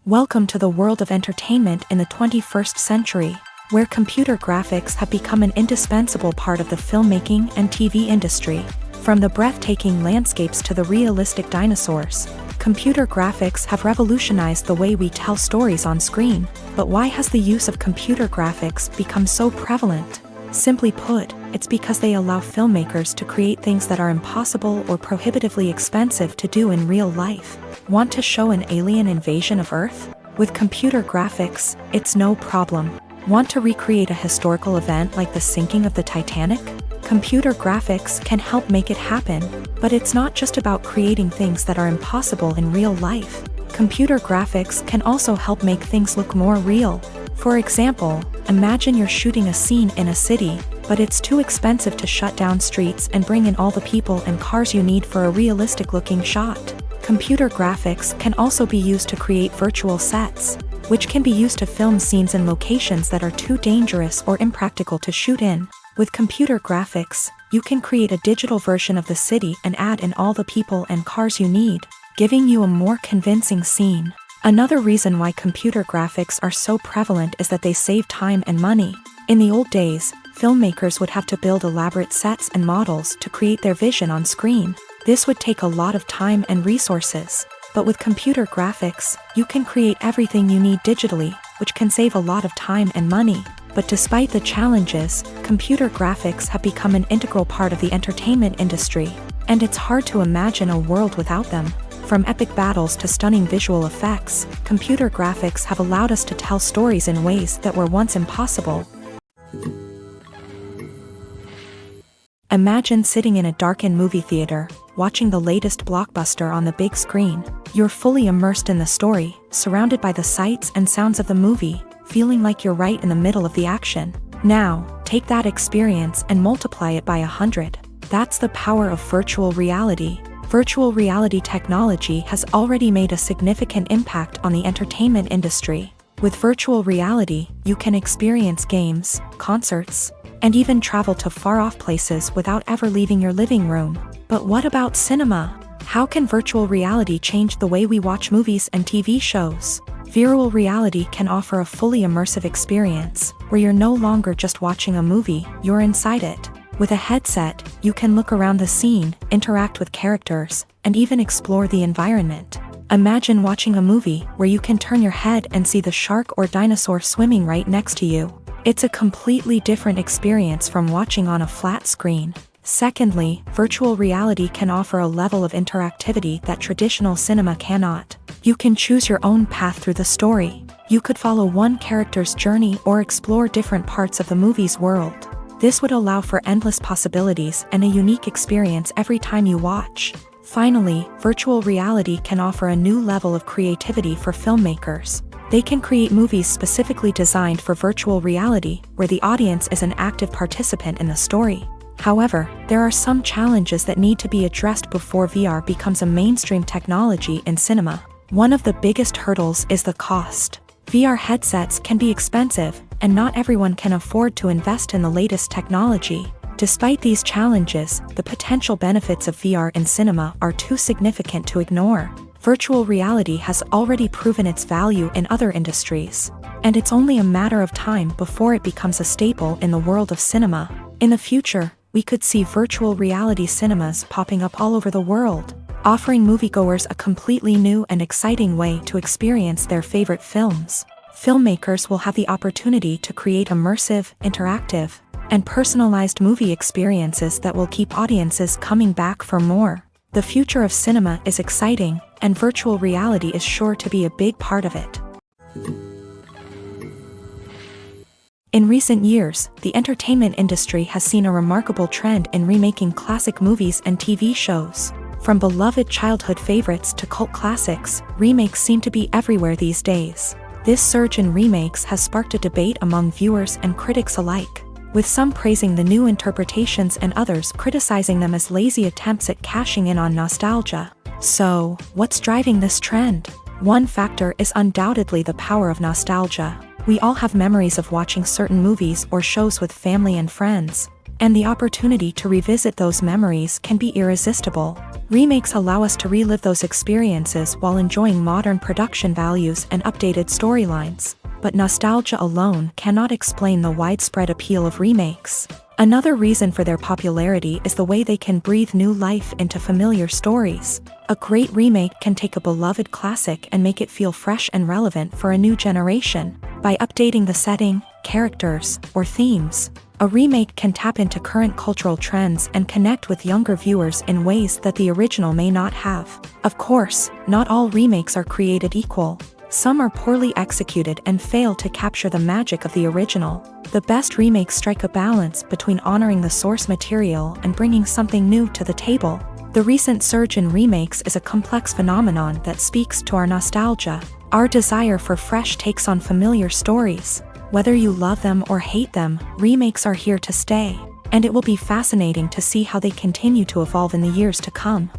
Welcome to the world of entertainment in the 21st century, where computer graphics have become an indispensable part of the filmmaking and TV industry. From the breathtaking landscapes to the realistic dinosaurs, computer graphics have revolutionized the way we tell stories on screen. But why has the use of computer graphics become so prevalent? Simply put, it's because they allow filmmakers to create things that are impossible or prohibitively expensive to do in real life. Want to show an alien invasion of Earth? With computer graphics, it's no problem. Want to recreate a historical event like the sinking of the Titanic? Computer graphics can help make it happen, but it's not just about creating things that are impossible in real life. Computer graphics can also help make things look more real. For example, imagine you're shooting a scene in a city, but it's too expensive to shut down streets and bring in all the people and cars you need for a realistic-looking shot. Computer graphics can also be used to create virtual sets, which can be used to film scenes in locations that are too dangerous or impractical to shoot in. With computer graphics, you can create a digital version of the city and add in all the people and cars you need, giving you a more convincing scene. Another reason why computer graphics are so prevalent is that they save time and money. In the old days, filmmakers would have to build elaborate sets and models to create their vision on screen. This would take a lot of time and resources. But with computer graphics, you can create everything you need digitally, which can save a lot of time and money. But despite the challenges, computer graphics have become an integral part of the entertainment industry, and it's hard to imagine a world without them. From epic battles to stunning visual effects, computer graphics have allowed us to tell stories in ways that were once impossible. Imagine sitting in a darkened movie theater, watching the latest blockbuster on the big screen. You're fully immersed in the story, surrounded by the sights and sounds of the movie, feeling like you're right in the middle of the action. Now, take that experience and multiply it by 100. That's the power of virtual reality. Virtual reality technology has already made a significant impact on the entertainment industry. With virtual reality, you can experience games, concerts, and even travel to far-off places without ever leaving your living room. But what about cinema? How can virtual reality change the way we watch movies and TV shows? Virtual reality can offer a fully immersive experience, where you're no longer just watching a movie, you're inside it. With a headset, you can look around the scene, interact with characters, and even explore the environment. Imagine watching a movie where you can turn your head and see the shark or dinosaur swimming right next to you. It's a completely different experience from watching on a flat screen. Secondly, virtual reality can offer a level of interactivity that traditional cinema cannot. You can choose your own path through the story. You could follow one character's journey or explore different parts of the movie's world. This would allow for endless possibilities and a unique experience every time you watch. Finally, virtual reality can offer a new level of creativity for filmmakers. They can create movies specifically designed for virtual reality, where the audience is an active participant in the story. However, there are some challenges that need to be addressed before VR becomes a mainstream technology in cinema. One of the biggest hurdles is the cost. VR headsets can be expensive, and not everyone can afford to invest in the latest technology. Despite these challenges, the potential benefits of VR in cinema are too significant to ignore. Virtual reality has already proven its value in other industries, and it's only a matter of time before it becomes a staple in the world of cinema. In the future, we could see virtual reality cinemas popping up all over the world, offering moviegoers a completely new and exciting way to experience their favorite films. Filmmakers will have the opportunity to create immersive, interactive, and personalized movie experiences that will keep audiences coming back for more. The future of cinema is exciting, and virtual reality is sure to be a big part of it. In recent years, the entertainment industry has seen a remarkable trend in remaking classic movies and TV shows. From beloved childhood favorites to cult classics, remakes seem to be everywhere these days. This surge in remakes has sparked a debate among viewers and critics alike, with some praising the new interpretations and others criticizing them as lazy attempts at cashing in on nostalgia. So, what's driving this trend? One factor is undoubtedly the power of nostalgia. We all have memories of watching certain movies or shows with family and friends, and the opportunity to revisit those memories can be irresistible. Remakes allow us to relive those experiences while enjoying modern production values and updated storylines. But nostalgia alone cannot explain the widespread appeal of remakes. Another reason for their popularity is the way they can breathe new life into familiar stories. A great remake can take a beloved classic and make it feel fresh and relevant for a new generation. By updating the setting, characters, or themes, a remake can tap into current cultural trends and connect with younger viewers in ways that the original may not have. Of course, not all remakes are created equal. Some are poorly executed and fail to capture the magic of the original. The best remakes strike a balance between honoring the source material and bringing something new to the table. The recent surge in remakes is a complex phenomenon that speaks to our nostalgia. Our desire for fresh takes on familiar stories. Whether you love them or hate them, remakes are here to stay, and it will be fascinating to see how they continue to evolve in the years to come.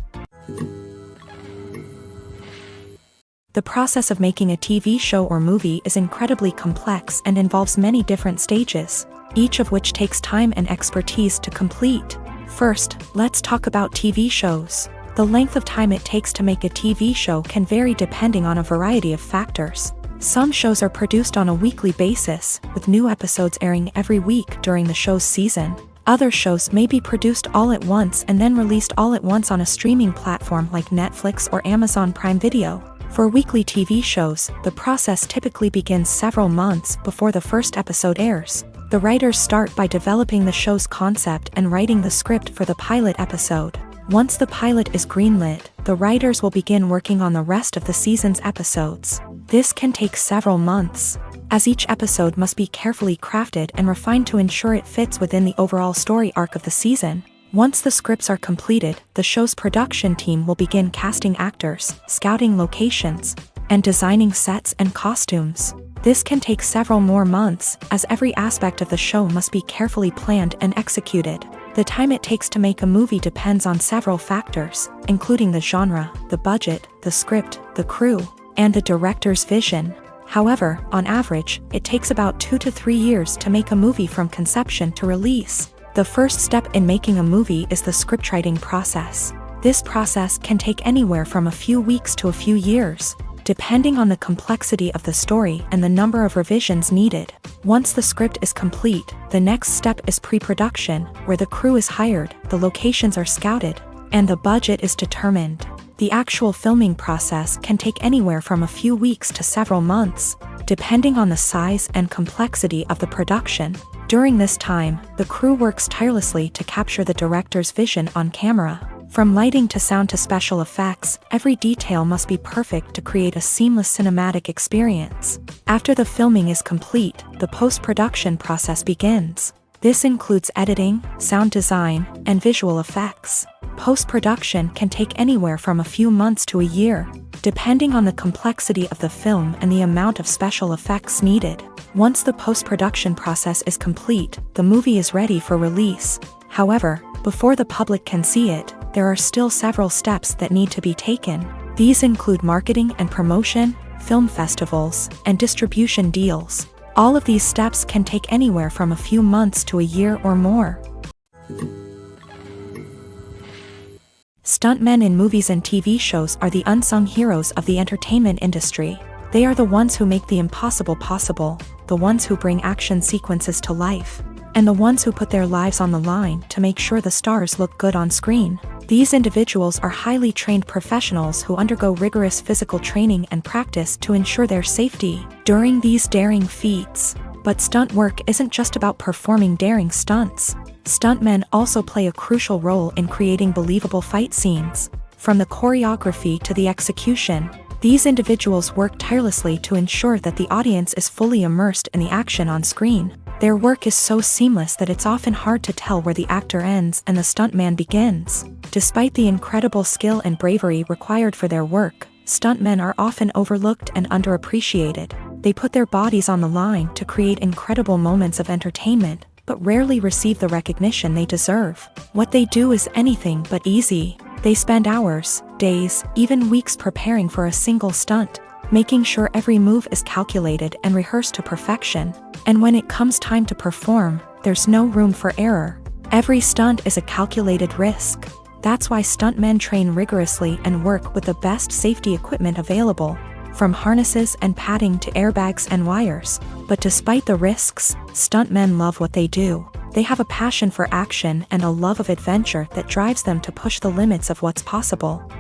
The process of making a TV show or movie is incredibly complex and involves many different stages, each of which takes time and expertise to complete. First, let's talk about TV shows. The length of time it takes to make a TV show can vary depending on a variety of factors. Some shows are produced on a weekly basis, with new episodes airing every week during the show's season. Other shows may be produced all at once and then released all at once on a streaming platform like Netflix or Amazon Prime Video. For weekly TV shows, the process typically begins several months before the first episode airs. The writers start by developing the show's concept and writing the script for the pilot episode. Once the pilot is greenlit, the writers will begin working on the rest of the season's episodes. This can take several months, as each episode must be carefully crafted and refined to ensure it fits within the overall story arc of the season. Once the scripts are completed, the show's production team will begin casting actors, scouting locations, and designing sets and costumes. This can take several more months, as every aspect of the show must be carefully planned and executed. The time it takes to make a movie depends on several factors, including the genre, the budget, the script, the crew, and the director's vision. However, on average, it takes about 2 to 3 years to make a movie from conception to release. The first step in making a movie is the scriptwriting process. This process can take anywhere from a few weeks to a few years, depending on the complexity of the story and the number of revisions needed. Once the script is complete, the next step is pre-production, where the crew is hired, the locations are scouted, and the budget is determined. The actual filming process can take anywhere from a few weeks to several months, depending on the size and complexity of the production. During this time, the crew works tirelessly to capture the director's vision on camera. From lighting to sound to special effects, every detail must be perfect to create a seamless cinematic experience. After the filming is complete, the post-production process begins. This includes editing, sound design, and visual effects. Post-production can take anywhere from a few months to a year, depending on the complexity of the film and the amount of special effects needed. Once the post-production process is complete, the movie is ready for release. However, before the public can see it, there are still several steps that need to be taken. These include marketing and promotion, film festivals, and distribution deals. All of these steps can take anywhere from a few months to a year or more. Stuntmen in movies and TV shows are the unsung heroes of the entertainment industry. They are the ones who make the impossible possible, the ones who bring action sequences to life, and the ones who put their lives on the line to make sure the stars look good on screen. These individuals are highly trained professionals who undergo rigorous physical training and practice to ensure their safety during these daring feats. But stunt work isn't just about performing daring stunts. Stuntmen also play a crucial role in creating believable fight scenes. From the choreography to the execution, these individuals work tirelessly to ensure that the audience is fully immersed in the action on screen. Their work is so seamless that it's often hard to tell where the actor ends and the stuntman begins. Despite the incredible skill and bravery required for their work, stuntmen are often overlooked and underappreciated. They put their bodies on the line to create incredible moments of entertainment, but rarely receive the recognition they deserve. What they do is anything but easy. They spend hours, days, even weeks preparing for a single stunt, making sure every move is calculated and rehearsed to perfection. And when it comes time to perform, there's no room for error. Every stunt is a calculated risk. That's why stuntmen train rigorously and work with the best safety equipment available, from harnesses and padding to airbags and wires. But despite the risks, stuntmen love what they do. They have a passion for action and a love of adventure that drives them to push the limits of what's possible.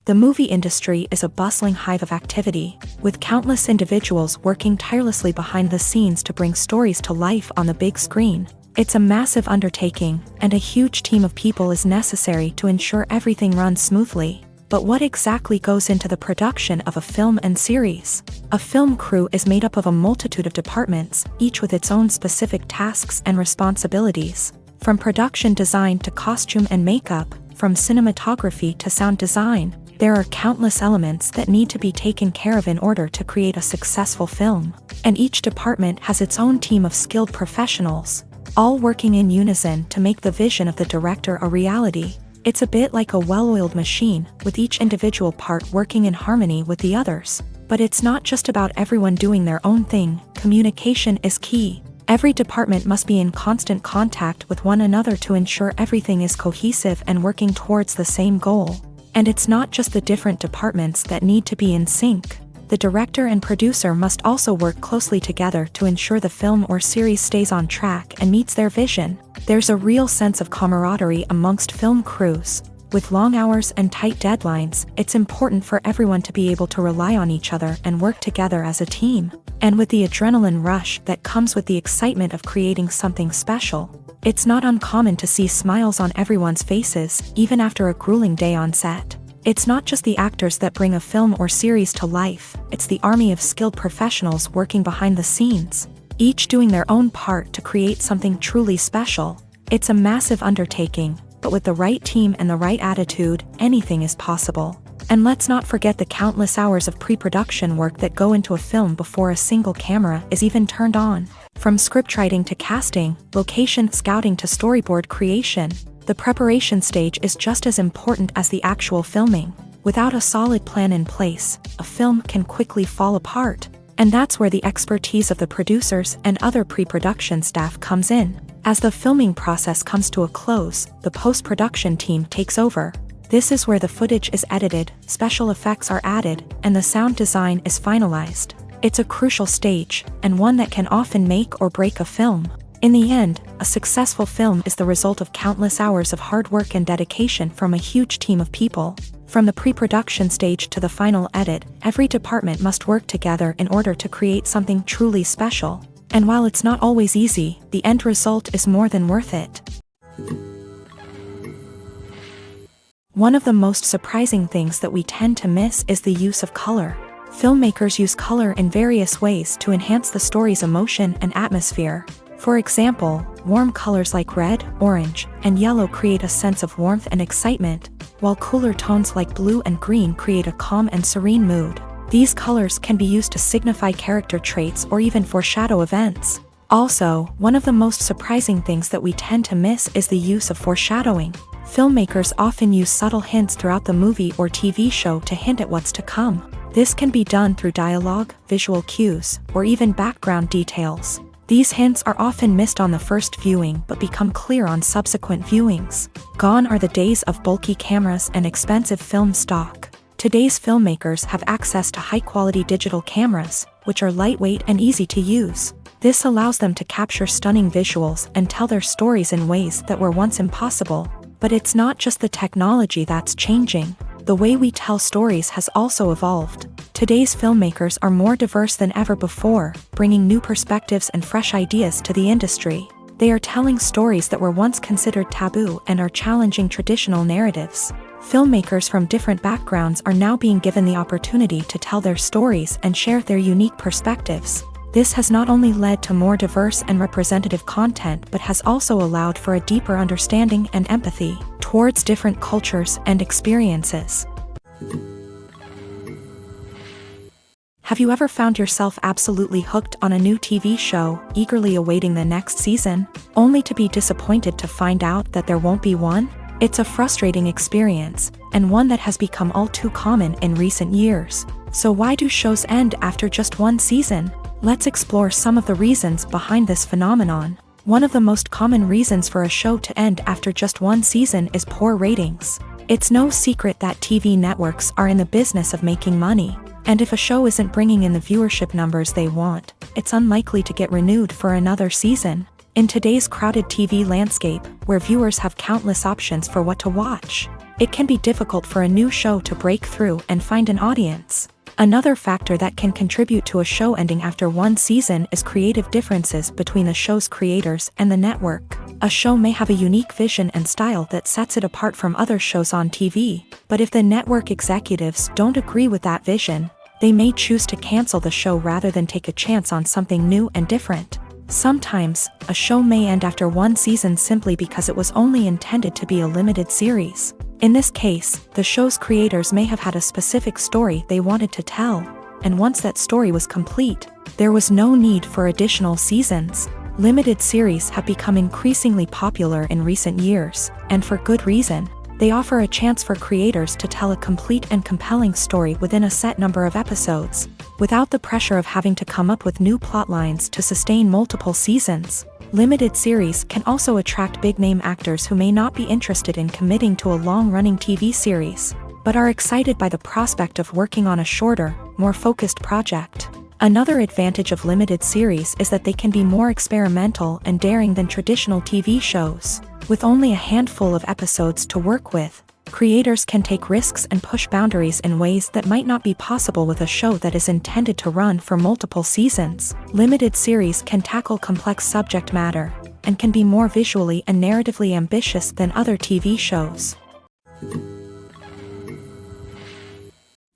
The movie industry is a bustling hive of activity, with countless individuals working tirelessly behind the scenes to bring stories to life on the big screen. It's a massive undertaking, and a huge team of people is necessary to ensure everything runs smoothly. But what exactly goes into the production of a film and series? A film crew is made up of a multitude of departments, each with its own specific tasks and responsibilities. From production design to costume and makeup, from cinematography to sound design, There are countless elements that need to be taken care of in order to create a successful film, and each department has its own team of skilled professionals, all working in unison to make the vision of the director a reality. It's a bit like a well-oiled machine, with each individual part working in harmony with the others. But it's not just about everyone doing their own thing. Communication is key. Every department must be in constant contact with one another to ensure everything is cohesive and working towards the same goal. And it's not just the different departments that need to be in sync. The director and producer must also work closely together to ensure the film or series stays on track and meets their vision. There's a real sense of camaraderie amongst film crews. With long hours and tight deadlines, it's important for everyone to be able to rely on each other and work together as a team. And with the adrenaline rush that comes with the excitement of creating something special, it's not uncommon to see smiles on everyone's faces, even after a grueling day on set. It's not just the actors that bring a film or series to life, it's the army of skilled professionals working behind the scenes, each doing their own part to create something truly special. It's a massive undertaking, but with the right team and the right attitude, anything is possible. And let's not forget the countless hours of pre-production work that go into a film before a single camera is even turned on. From scriptwriting to casting, location scouting to storyboard creation, the preparation stage is just as important as the actual filming. Without a solid plan in place, a film can quickly fall apart. And that's where the expertise of the producers and other pre-production staff comes in. As the filming process comes to a close, the post-production team takes over. This is where the footage is edited, special effects are added, and the sound design is finalized. It's a crucial stage, and one that can often make or break a film. In the end, a successful film is the result of countless hours of hard work and dedication from a huge team of people. From the pre-production stage to the final edit, every department must work together in order to create something truly special. And while it's not always easy, the end result is more than worth it. One of the most surprising things that we tend to miss is the use of color. Filmmakers use color in various ways to enhance the story's emotion and atmosphere. For example, warm colors like red, orange, and yellow create a sense of warmth and excitement, while cooler tones like blue and green create a calm and serene mood. These colors can be used to signify character traits or even foreshadow events. Also, one of the most surprising things that we tend to miss is the use of foreshadowing. Filmmakers often use subtle hints throughout the movie or TV show to hint at what's to come. This can be done through dialogue, visual cues, or even background details. These hints are often missed on the first viewing but become clear on subsequent viewings. Gone are the days of bulky cameras and expensive film stock. Today's filmmakers have access to high-quality digital cameras, which are lightweight and easy to use. This allows them to capture stunning visuals and tell their stories in ways that were once impossible. But it's not just the technology that's changing. The way we tell stories has also evolved. Today's filmmakers are more diverse than ever before, bringing new perspectives and fresh ideas to the industry. They are telling stories that were once considered taboo and are challenging traditional narratives. Filmmakers from different backgrounds are now being given the opportunity to tell their stories and share their unique perspectives. This has not only led to more diverse and representative content but has also allowed for a deeper understanding and empathy towards different cultures and experiences. Have you ever found yourself absolutely hooked on a new TV show, eagerly awaiting the next season, only to be disappointed to find out that there won't be one? It's a frustrating experience, and one that has become all too common in recent years. So why do shows end after just one season? Let's explore some of the reasons behind this phenomenon. One of the most common reasons for a show to end after just one season is poor ratings. It's no secret that TV networks are in the business of making money, and if a show isn't bringing in the viewership numbers they want, it's unlikely to get renewed for another season. In today's crowded TV landscape, where viewers have countless options for what to watch, it can be difficult for a new show to break through and find an audience. Another factor that can contribute to a show ending after one season is creative differences between the show's creators and the network. A show may have a unique vision and style that sets it apart from other shows on TV, but if the network executives don't agree with that vision, they may choose to cancel the show rather than take a chance on something new and different. Sometimes, a show may end after one season simply because it was only intended to be a limited series. In this case, the show's creators may have had a specific story they wanted to tell, and once that story was complete, there was no need for additional seasons. Limited series have become increasingly popular in recent years, and for good reason. They offer a chance for creators to tell a complete and compelling story within a set number of episodes, without the pressure of having to come up with new plotlines to sustain multiple seasons. Limited series can also attract big-name actors who may not be interested in committing to a long-running TV series, but are excited by the prospect of working on a shorter, more focused project. Another advantage of limited series is that they can be more experimental and daring than traditional TV shows. With only a handful of episodes to work with, creators can take risks and push boundaries in ways that might not be possible with a show that is intended to run for multiple seasons. Limited series can tackle complex subject matter, and can be more visually and narratively ambitious than other TV shows.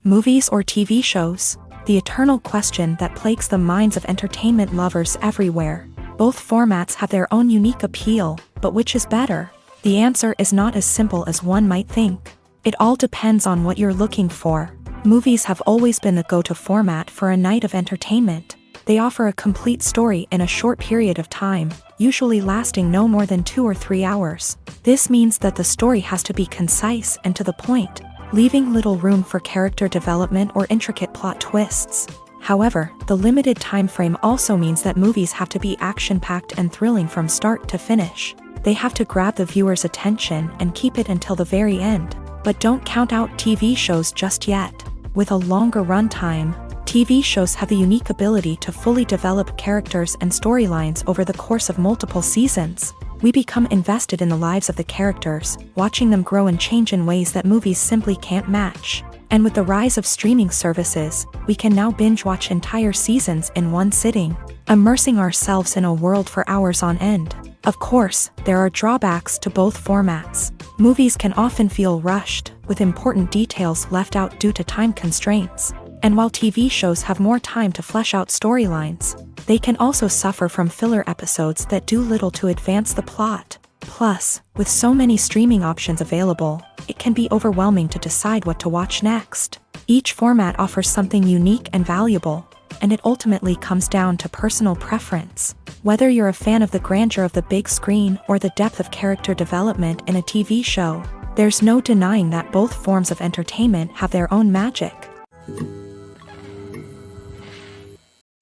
Movies or TV shows? The eternal question that plagues the minds of entertainment lovers everywhere. Both formats have their own unique appeal, but which is better? The answer is not as simple as one might think. It all depends on what you're looking for. Movies have always been the go-to format for a night of entertainment. They offer a complete story in a short period of time, usually lasting no more than 2 or 3 hours. This means that the story has to be concise and to the point, leaving little room for character development or intricate plot twists. However, the limited time frame also means that movies have to be action-packed and thrilling from start to finish. They have to grab the viewer's attention and keep it until the very end. But don't count out TV shows just yet. With a longer runtime, TV shows have the unique ability to fully develop characters and storylines over the course of multiple seasons. We become invested in the lives of the characters, watching them grow and change in ways that movies simply can't match. And with the rise of streaming services, we can now binge-watch entire seasons in one sitting, immersing ourselves in a world for hours on end. Of course, there are drawbacks to both formats. Movies can often feel rushed, with important details left out due to time constraints. And while TV shows have more time to flesh out storylines, they can also suffer from filler episodes that do little to advance the plot. Plus, with so many streaming options available, it can be overwhelming to decide what to watch next. Each format offers something unique and valuable, and it ultimately comes down to personal preference. Whether you're a fan of the grandeur of the big screen or the depth of character development in a TV show, there's no denying that both forms of entertainment have their own magic.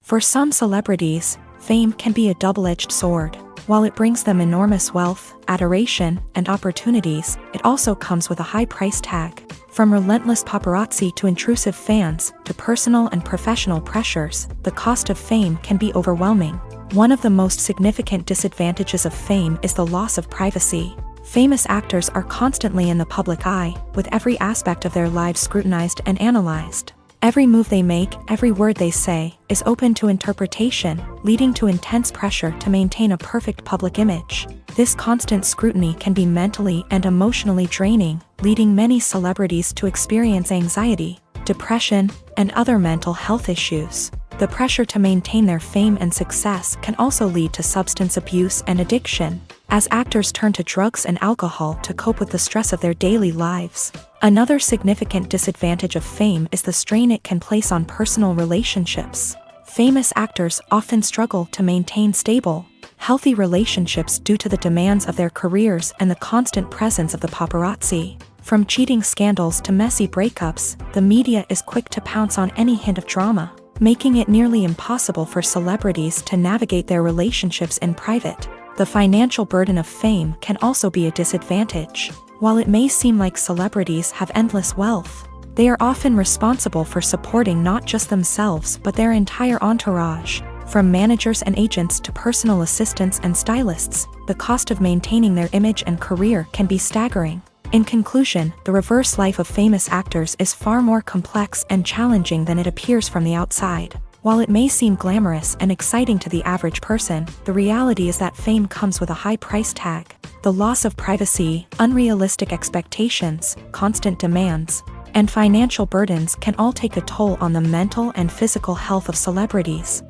For some celebrities, fame can be a double-edged sword. While it brings them enormous wealth, adoration, and opportunities, it also comes with a high price tag. From relentless paparazzi to intrusive fans, to personal and professional pressures, the cost of fame can be overwhelming. One of the most significant disadvantages of fame is the loss of privacy. Famous actors are constantly in the public eye, with every aspect of their lives scrutinized and analyzed. Every move they make, every word they say, is open to interpretation, leading to intense pressure to maintain a perfect public image. This constant scrutiny can be mentally and emotionally draining, leading many celebrities to experience anxiety, depression, and other mental health issues. The pressure to maintain their fame and success can also lead to substance abuse and addiction, as actors turn to drugs and alcohol to cope with the stress of their daily lives. Another significant disadvantage of fame is the strain it can place on personal relationships. Famous actors often struggle to maintain stable, healthy relationships due to the demands of their careers and the constant presence of the paparazzi. From cheating scandals to messy breakups, the media is quick to pounce on any hint of drama, making it nearly impossible for celebrities to navigate their relationships in private. The financial burden of fame can also be a disadvantage. While it may seem like celebrities have endless wealth, they are often responsible for supporting not just themselves but their entire entourage. From managers and agents to personal assistants and stylists, the cost of maintaining their image and career can be staggering. In conclusion, the reverse life of famous actors is far more complex and challenging than it appears from the outside. While it may seem glamorous and exciting to the average person, the reality is that fame comes with a high price tag. The loss of privacy, unrealistic expectations, constant demands, and financial burdens can all take a toll on the mental and physical health of celebrities.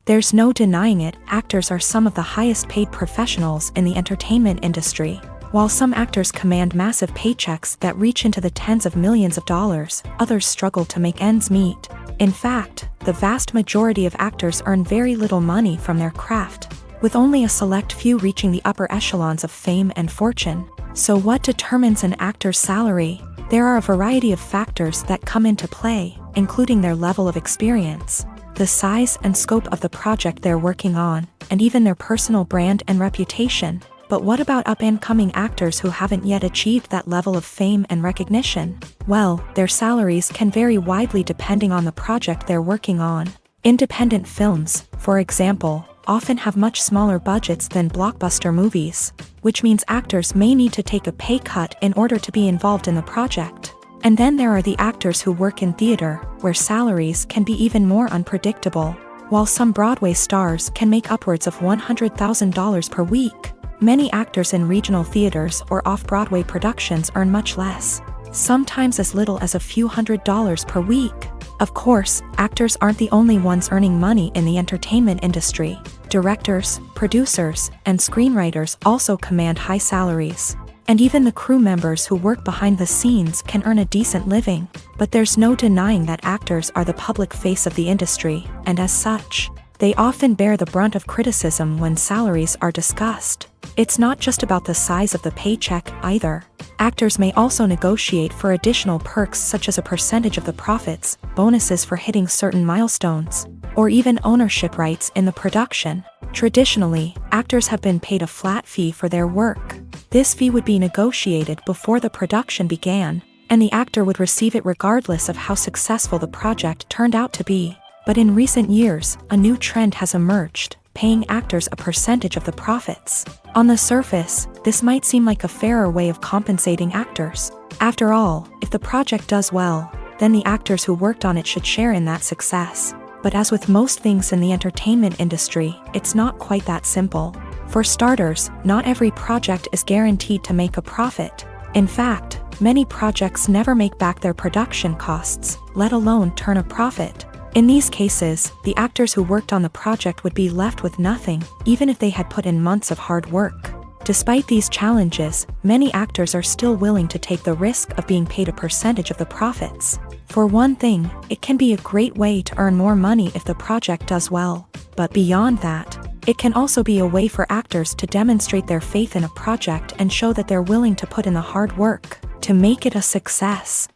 There's no denying it, actors are some of the highest paid professionals in the entertainment industry. While some actors command massive paychecks that reach into the tens of millions of dollars, others struggle to make ends meet. In fact, the vast majority of actors earn very little money from their craft, with only a select few reaching the upper echelons of fame and fortune. So what determines an actor's salary? There are a variety of factors that come into play, including their level of experience, the size and scope of the project they're working on, and even their personal brand and reputation. But what about up-and-coming actors who haven't yet achieved that level of fame and recognition? Well, their salaries can vary widely depending on the project they're working on. Independent films, for example, often have much smaller budgets than blockbuster movies, which means actors may need to take a pay cut in order to be involved in the project. And then there are the actors who work in theater, where salaries can be even more unpredictable. While some Broadway stars can make upwards of $100,000 per week, many actors in regional theaters or off-Broadway productions earn much less, sometimes as little as a few $100s per week. Of course, actors aren't the only ones earning money in the entertainment industry. Directors, producers, and screenwriters also command high salaries. And even the crew members who work behind the scenes can earn a decent living. But there's no denying that actors are the public face of the industry, and as such, they often bear the brunt of criticism when salaries are discussed. It's not just about the size of the paycheck, either. Actors may also negotiate for additional perks such as a percentage of the profits, bonuses for hitting certain milestones, or even ownership rights in the production. Traditionally, actors have been paid a flat fee for their work. This fee would be negotiated before the production began, and the actor would receive it regardless of how successful the project turned out to be. But in recent years, a new trend has emerged, paying actors a percentage of the profits. On the surface, this might seem like a fairer way of compensating actors. After all, if the project does well, then the actors who worked on it should share in that success. But as with most things in the entertainment industry, it's not quite that simple. For starters, not every project is guaranteed to make a profit. In fact, many projects never make back their production costs, let alone turn a profit. In these cases, the actors who worked on the project would be left with nothing, even if they had put in months of hard work. Despite these challenges, many actors are still willing to take the risk of being paid a percentage of the profits. For one thing, it can be a great way to earn more money if the project does well. But beyond that, it can also be a way for actors to demonstrate their faith in a project and show that they're willing to put in the hard work to make it a success.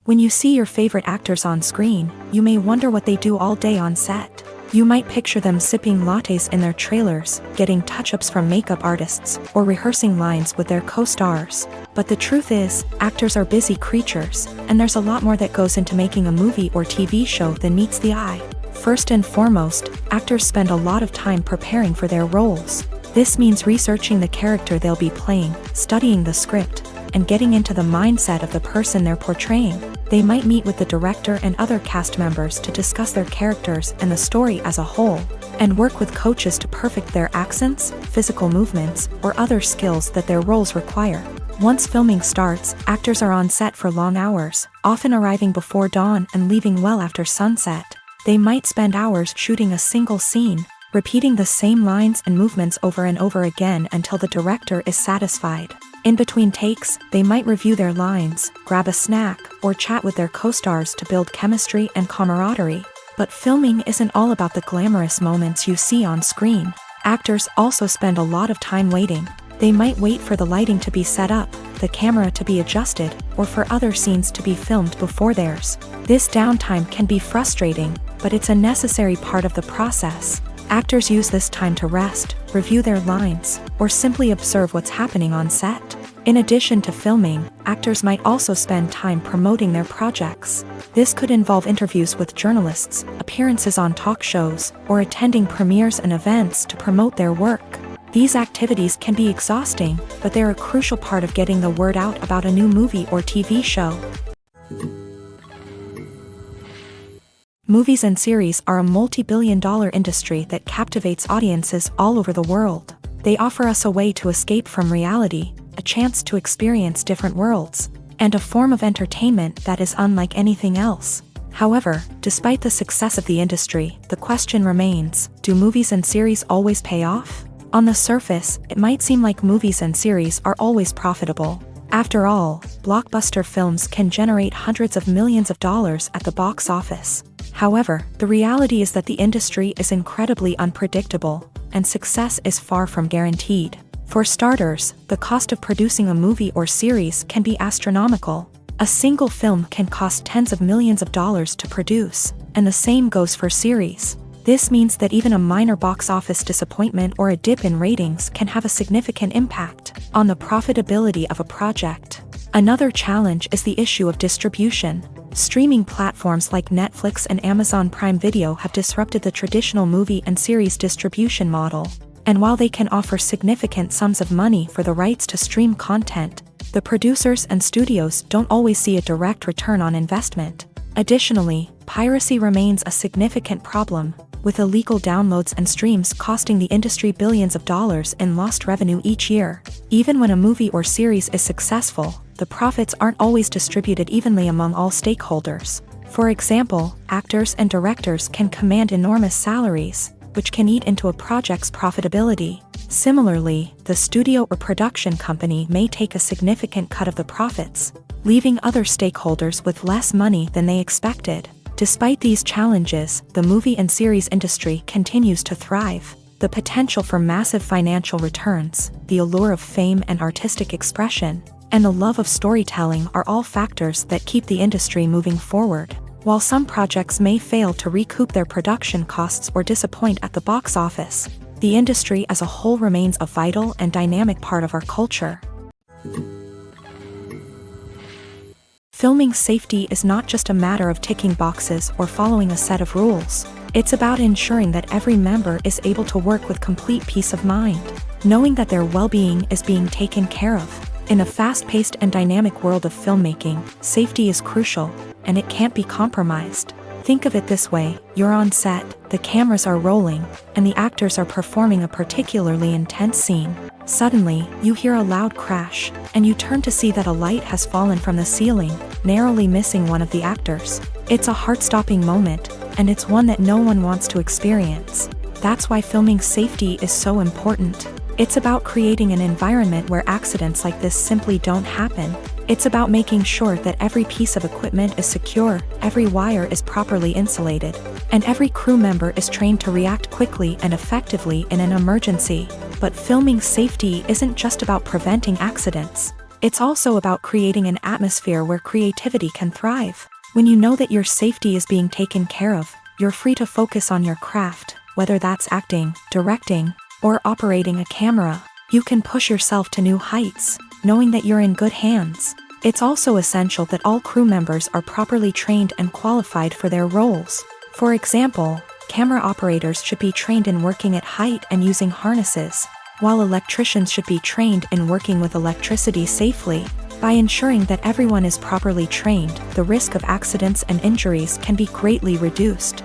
When you see your favorite actors on screen, you may wonder what they do all day on set. You might picture them sipping lattes in their trailers, getting touch-ups from makeup artists, or rehearsing lines with their co-stars. But the truth is, actors are busy creatures, and there's a lot more that goes into making a movie or TV show than meets the eye. First and foremost, actors spend a lot of time preparing for their roles. This means researching the character they'll be playing, studying the script, and getting into the mindset of the person they're portraying. They might meet with the director and other cast members to discuss their characters and the story as a whole, and work with coaches to perfect their accents, physical movements, or other skills that their roles require. Once filming starts, actors are on set for long hours, often arriving before dawn and leaving well after sunset. They might spend hours shooting a single scene, repeating the same lines and movements over and over again until the director is satisfied. In between takes, they might review their lines, grab a snack, or chat with their co-stars to build chemistry and camaraderie. But filming isn't all about the glamorous moments you see on screen. Actors also spend a lot of time waiting. They might wait for the lighting to be set up, the camera to be adjusted, or for other scenes to be filmed before theirs. This downtime can be frustrating, but it's a necessary part of the process. Actors use this time to rest, review their lines, or simply observe what's happening on set. In addition to filming, actors might also spend time promoting their projects. This could involve interviews with journalists, appearances on talk shows, or attending premieres and events to promote their work. These activities can be exhausting, but they're a crucial part of getting the word out about a new movie or TV show. Movies and series are a multi-billion-dollar industry that captivates audiences all over the world. They offer us a way to escape from reality, a chance to experience different worlds, and a form of entertainment that is unlike anything else. However, despite the success of the industry, the question remains, do movies and series always pay off? On the surface, it might seem like movies and series are always profitable. After all, blockbuster films can generate hundreds of millions of dollars at the box office. However, the reality is that the industry is incredibly unpredictable, and success is far from guaranteed. For starters, the cost of producing a movie or series can be astronomical. A single film can cost tens of millions of dollars to produce, and the same goes for series. This means that even a minor box office disappointment or a dip in ratings can have a significant impact on the profitability of a project. Another challenge is the issue of distribution. Streaming platforms like Netflix and Amazon Prime Video have disrupted the traditional movie and series distribution model. And while they can offer significant sums of money for the rights to stream content, the producers and studios don't always see a direct return on investment. Additionally, piracy remains a significant problem, with illegal downloads and streams costing the industry billions of dollars in lost revenue each year. Even when a movie or series is successful, the profits aren't always distributed evenly among all stakeholders. For example, actors and directors can command enormous salaries, which can eat into a project's profitability. Similarly, the studio or production company may take a significant cut of the profits, leaving other stakeholders with less money than they expected. Despite these challenges, the movie and series industry continues to thrive. The potential for massive financial returns, the allure of fame and artistic expression, and the love of storytelling are all factors that keep the industry moving forward. While some projects may fail to recoup their production costs or disappoint at the box office, the industry as a whole remains a vital and dynamic part of our culture. Filming safety is not just a matter of ticking boxes or following a set of rules. It's about ensuring that every member is able to work with complete peace of mind, knowing that their well-being is being taken care of. In a fast-paced and dynamic world of filmmaking, safety is crucial, and it can't be compromised. Think of it this way: you're on set, the cameras are rolling, and the actors are performing a particularly intense scene. Suddenly, you hear a loud crash, and you turn to see that a light has fallen from the ceiling, narrowly missing one of the actors. It's a heart-stopping moment, and it's one that no one wants to experience. That's why filming safety is so important. It's about creating an environment where accidents like this simply don't happen. It's about making sure that every piece of equipment is secure, every wire is properly insulated, and every crew member is trained to react quickly and effectively in an emergency. But filming safety isn't just about preventing accidents. It's also about creating an atmosphere where creativity can thrive. When you know that your safety is being taken care of, you're free to focus on your craft, whether that's acting, directing, or operating a camera. You can push yourself to new heights, knowing that you're in good hands. It's also essential that all crew members are properly trained and qualified for their roles. For example, camera operators should be trained in working at height and using harnesses, while electricians should be trained in working with electricity safely. By ensuring that everyone is properly trained, the risk of accidents and injuries can be greatly reduced.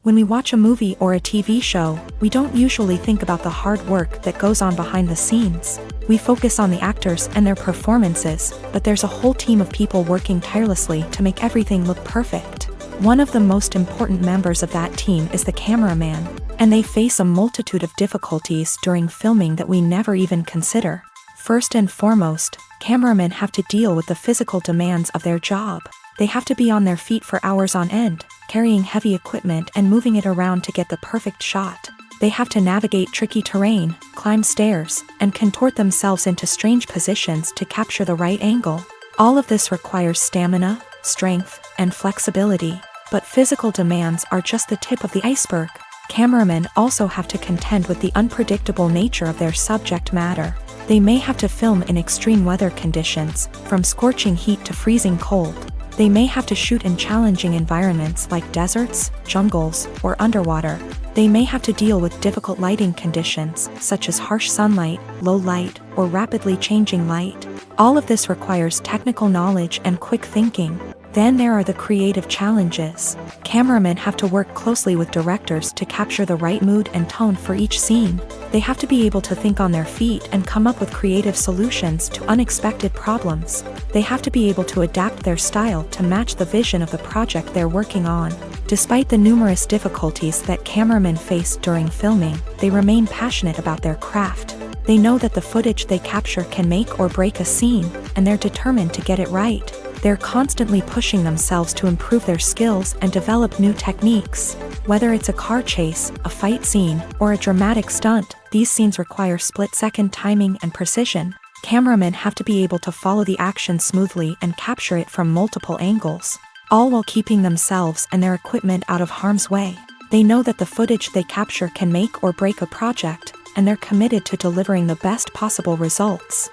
When we watch a movie or a TV show, we don't usually think about the hard work that goes on behind the scenes. We focus on the actors and their performances, but there's a whole team of people working tirelessly to make everything look perfect. One of the most important members of that team is the cameraman, and they face a multitude of difficulties during filming that we never even consider. First and foremost, cameramen have to deal with the physical demands of their job. They have to be on their feet for hours on end, carrying heavy equipment and moving it around to get the perfect shot. They have to navigate tricky terrain, climb stairs, and contort themselves into strange positions to capture the right angle. All of this requires stamina, strength, and flexibility. But physical demands are just the tip of the iceberg. Cameramen also have to contend with the unpredictable nature of their subject matter. They may have to film in extreme weather conditions, from scorching heat to freezing cold. They may have to shoot in challenging environments like deserts, jungles, or underwater. They may have to deal with difficult lighting conditions, such as harsh sunlight, low light, or rapidly changing light. All of this requires technical knowledge and quick thinking. Then there are the creative challenges. Cameramen have to work closely with directors to capture the right mood and tone for each scene. They have to be able to think on their feet and come up with creative solutions to unexpected problems. They have to be able to adapt their style to match the vision of the project they're working on. Despite the numerous difficulties that cameramen face during filming, they remain passionate about their craft. They know that the footage they capture can make or break a scene, and they're determined to get it right. They're constantly pushing themselves to improve their skills and develop new techniques. Whether it's a car chase, a fight scene, or a dramatic stunt, these scenes require split-second timing and precision. Cameramen have to be able to follow the action smoothly and capture it from multiple angles, all while keeping themselves and their equipment out of harm's way. They know that the footage they capture can make or break a project, and they're committed to delivering the best possible results.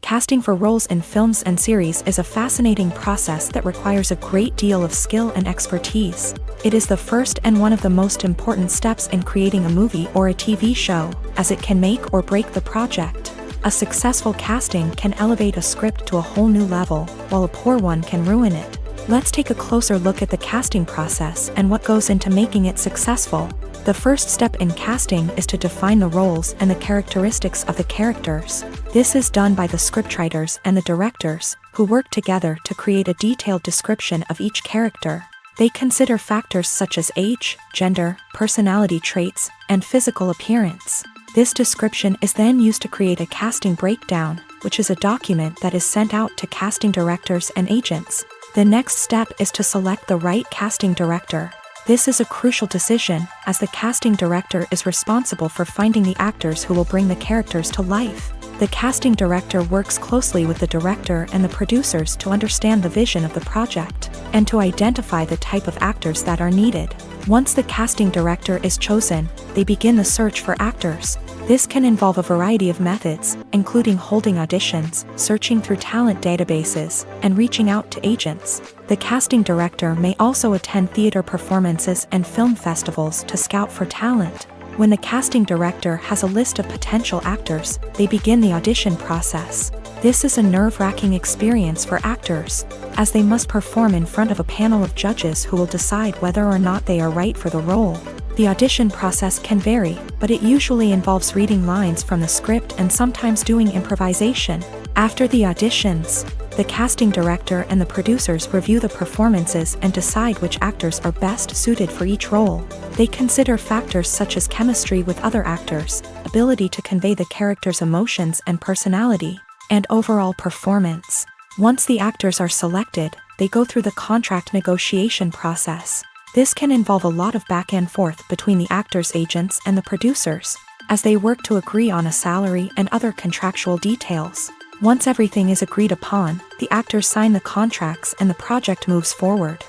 Casting for roles in films and series is a fascinating process that requires a great deal of skill and expertise. It is the first and one of the most important steps in creating a movie or a TV show, as it can make or break the project. A successful casting can elevate a script to a whole new level, while a poor one can ruin it. Let's take a closer look at the casting process and what goes into making it successful. The first step in casting is to define the roles and the characteristics of the characters. This is done by the scriptwriters and the directors, who work together to create a detailed description of each character. They consider factors such as age, gender, personality traits, and physical appearance. This description is then used to create a casting breakdown, which is a document that is sent out to casting directors and agents. The next step is to select the right casting director. This is a crucial decision, as the casting director is responsible for finding the actors who will bring the characters to life. The casting director works closely with the director and the producers to understand the vision of the project, and to identify the type of actors that are needed. Once the casting director is chosen, they begin the search for actors. This can involve a variety of methods, including holding auditions, searching through talent databases, and reaching out to agents. The casting director may also attend theater performances and film festivals to scout for talent. When the casting director has a list of potential actors, they begin the audition process. This is a nerve-wracking experience for actors, as they must perform in front of a panel of judges who will decide whether or not they are right for the role. The audition process can vary, but it usually involves reading lines from the script and sometimes doing improvisation. After the auditions, the casting director and the producers review the performances and decide which actors are best suited for each role. They consider factors such as chemistry with other actors, ability to convey the character's emotions and personality, and overall performance. Once the actors are selected, they go through the contract negotiation process. This can involve a lot of back and forth between the actors' agents and the producers, as they work to agree on a salary and other contractual details. Once everything is agreed upon, the actors sign the contracts and the project moves forward.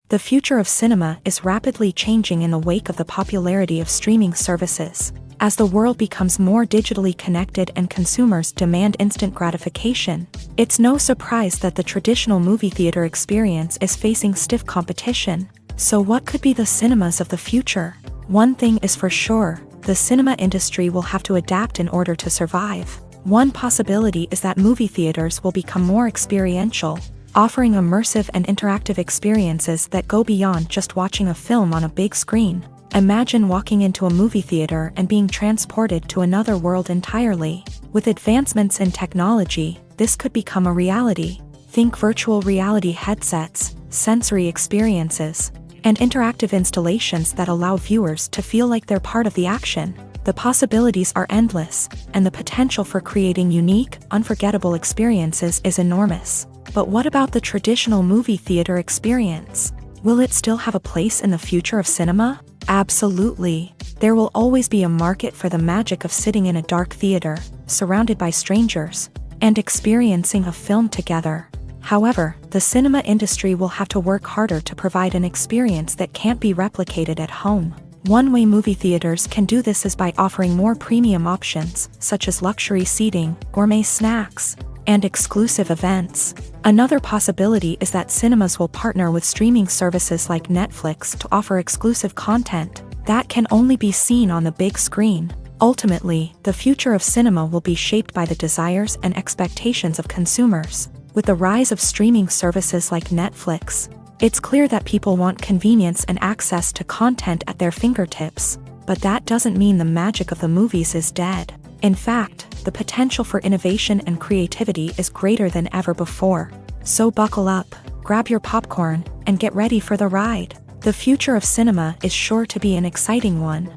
The future of cinema is rapidly changing in the wake of the popularity of streaming services. As the world becomes more digitally connected and consumers demand instant gratification, it's no surprise that the traditional movie theater experience is facing stiff competition. So what could be the cinemas of the future? One thing is for sure, the cinema industry will have to adapt in order to survive. One possibility is that movie theaters will become more experiential, offering immersive and interactive experiences that go beyond just watching a film on a big screen. Imagine walking into a movie theater and being transported to another world entirely. With advancements in technology, this could become a reality. Think virtual reality headsets, sensory experiences, and interactive installations that allow viewers to feel like they're part of the action. The possibilities are endless, and the potential for creating unique, unforgettable experiences is enormous. But what about the traditional movie theater experience? Will it still have a place in the future of cinema? Absolutely. There will always be a market for the magic of sitting in a dark theater, surrounded by strangers, and experiencing a film together. However, the cinema industry will have to work harder to provide an experience that can't be replicated at home. One way movie theaters can do this is by offering more premium options, such as luxury seating, gourmet snacks, and exclusive events. Another possibility is that cinemas will partner with streaming services like Netflix to offer exclusive content that can only be seen on the big screen. Ultimately, the future of cinema will be shaped by the desires and expectations of consumers. With the rise of streaming services like Netflix, it's clear that people want convenience and access to content at their fingertips. But that doesn't mean the magic of the movies is dead. In fact, the potential for innovation and creativity is greater than ever before. So buckle up, grab your popcorn, and get ready for the ride. The future of cinema is sure to be an exciting one.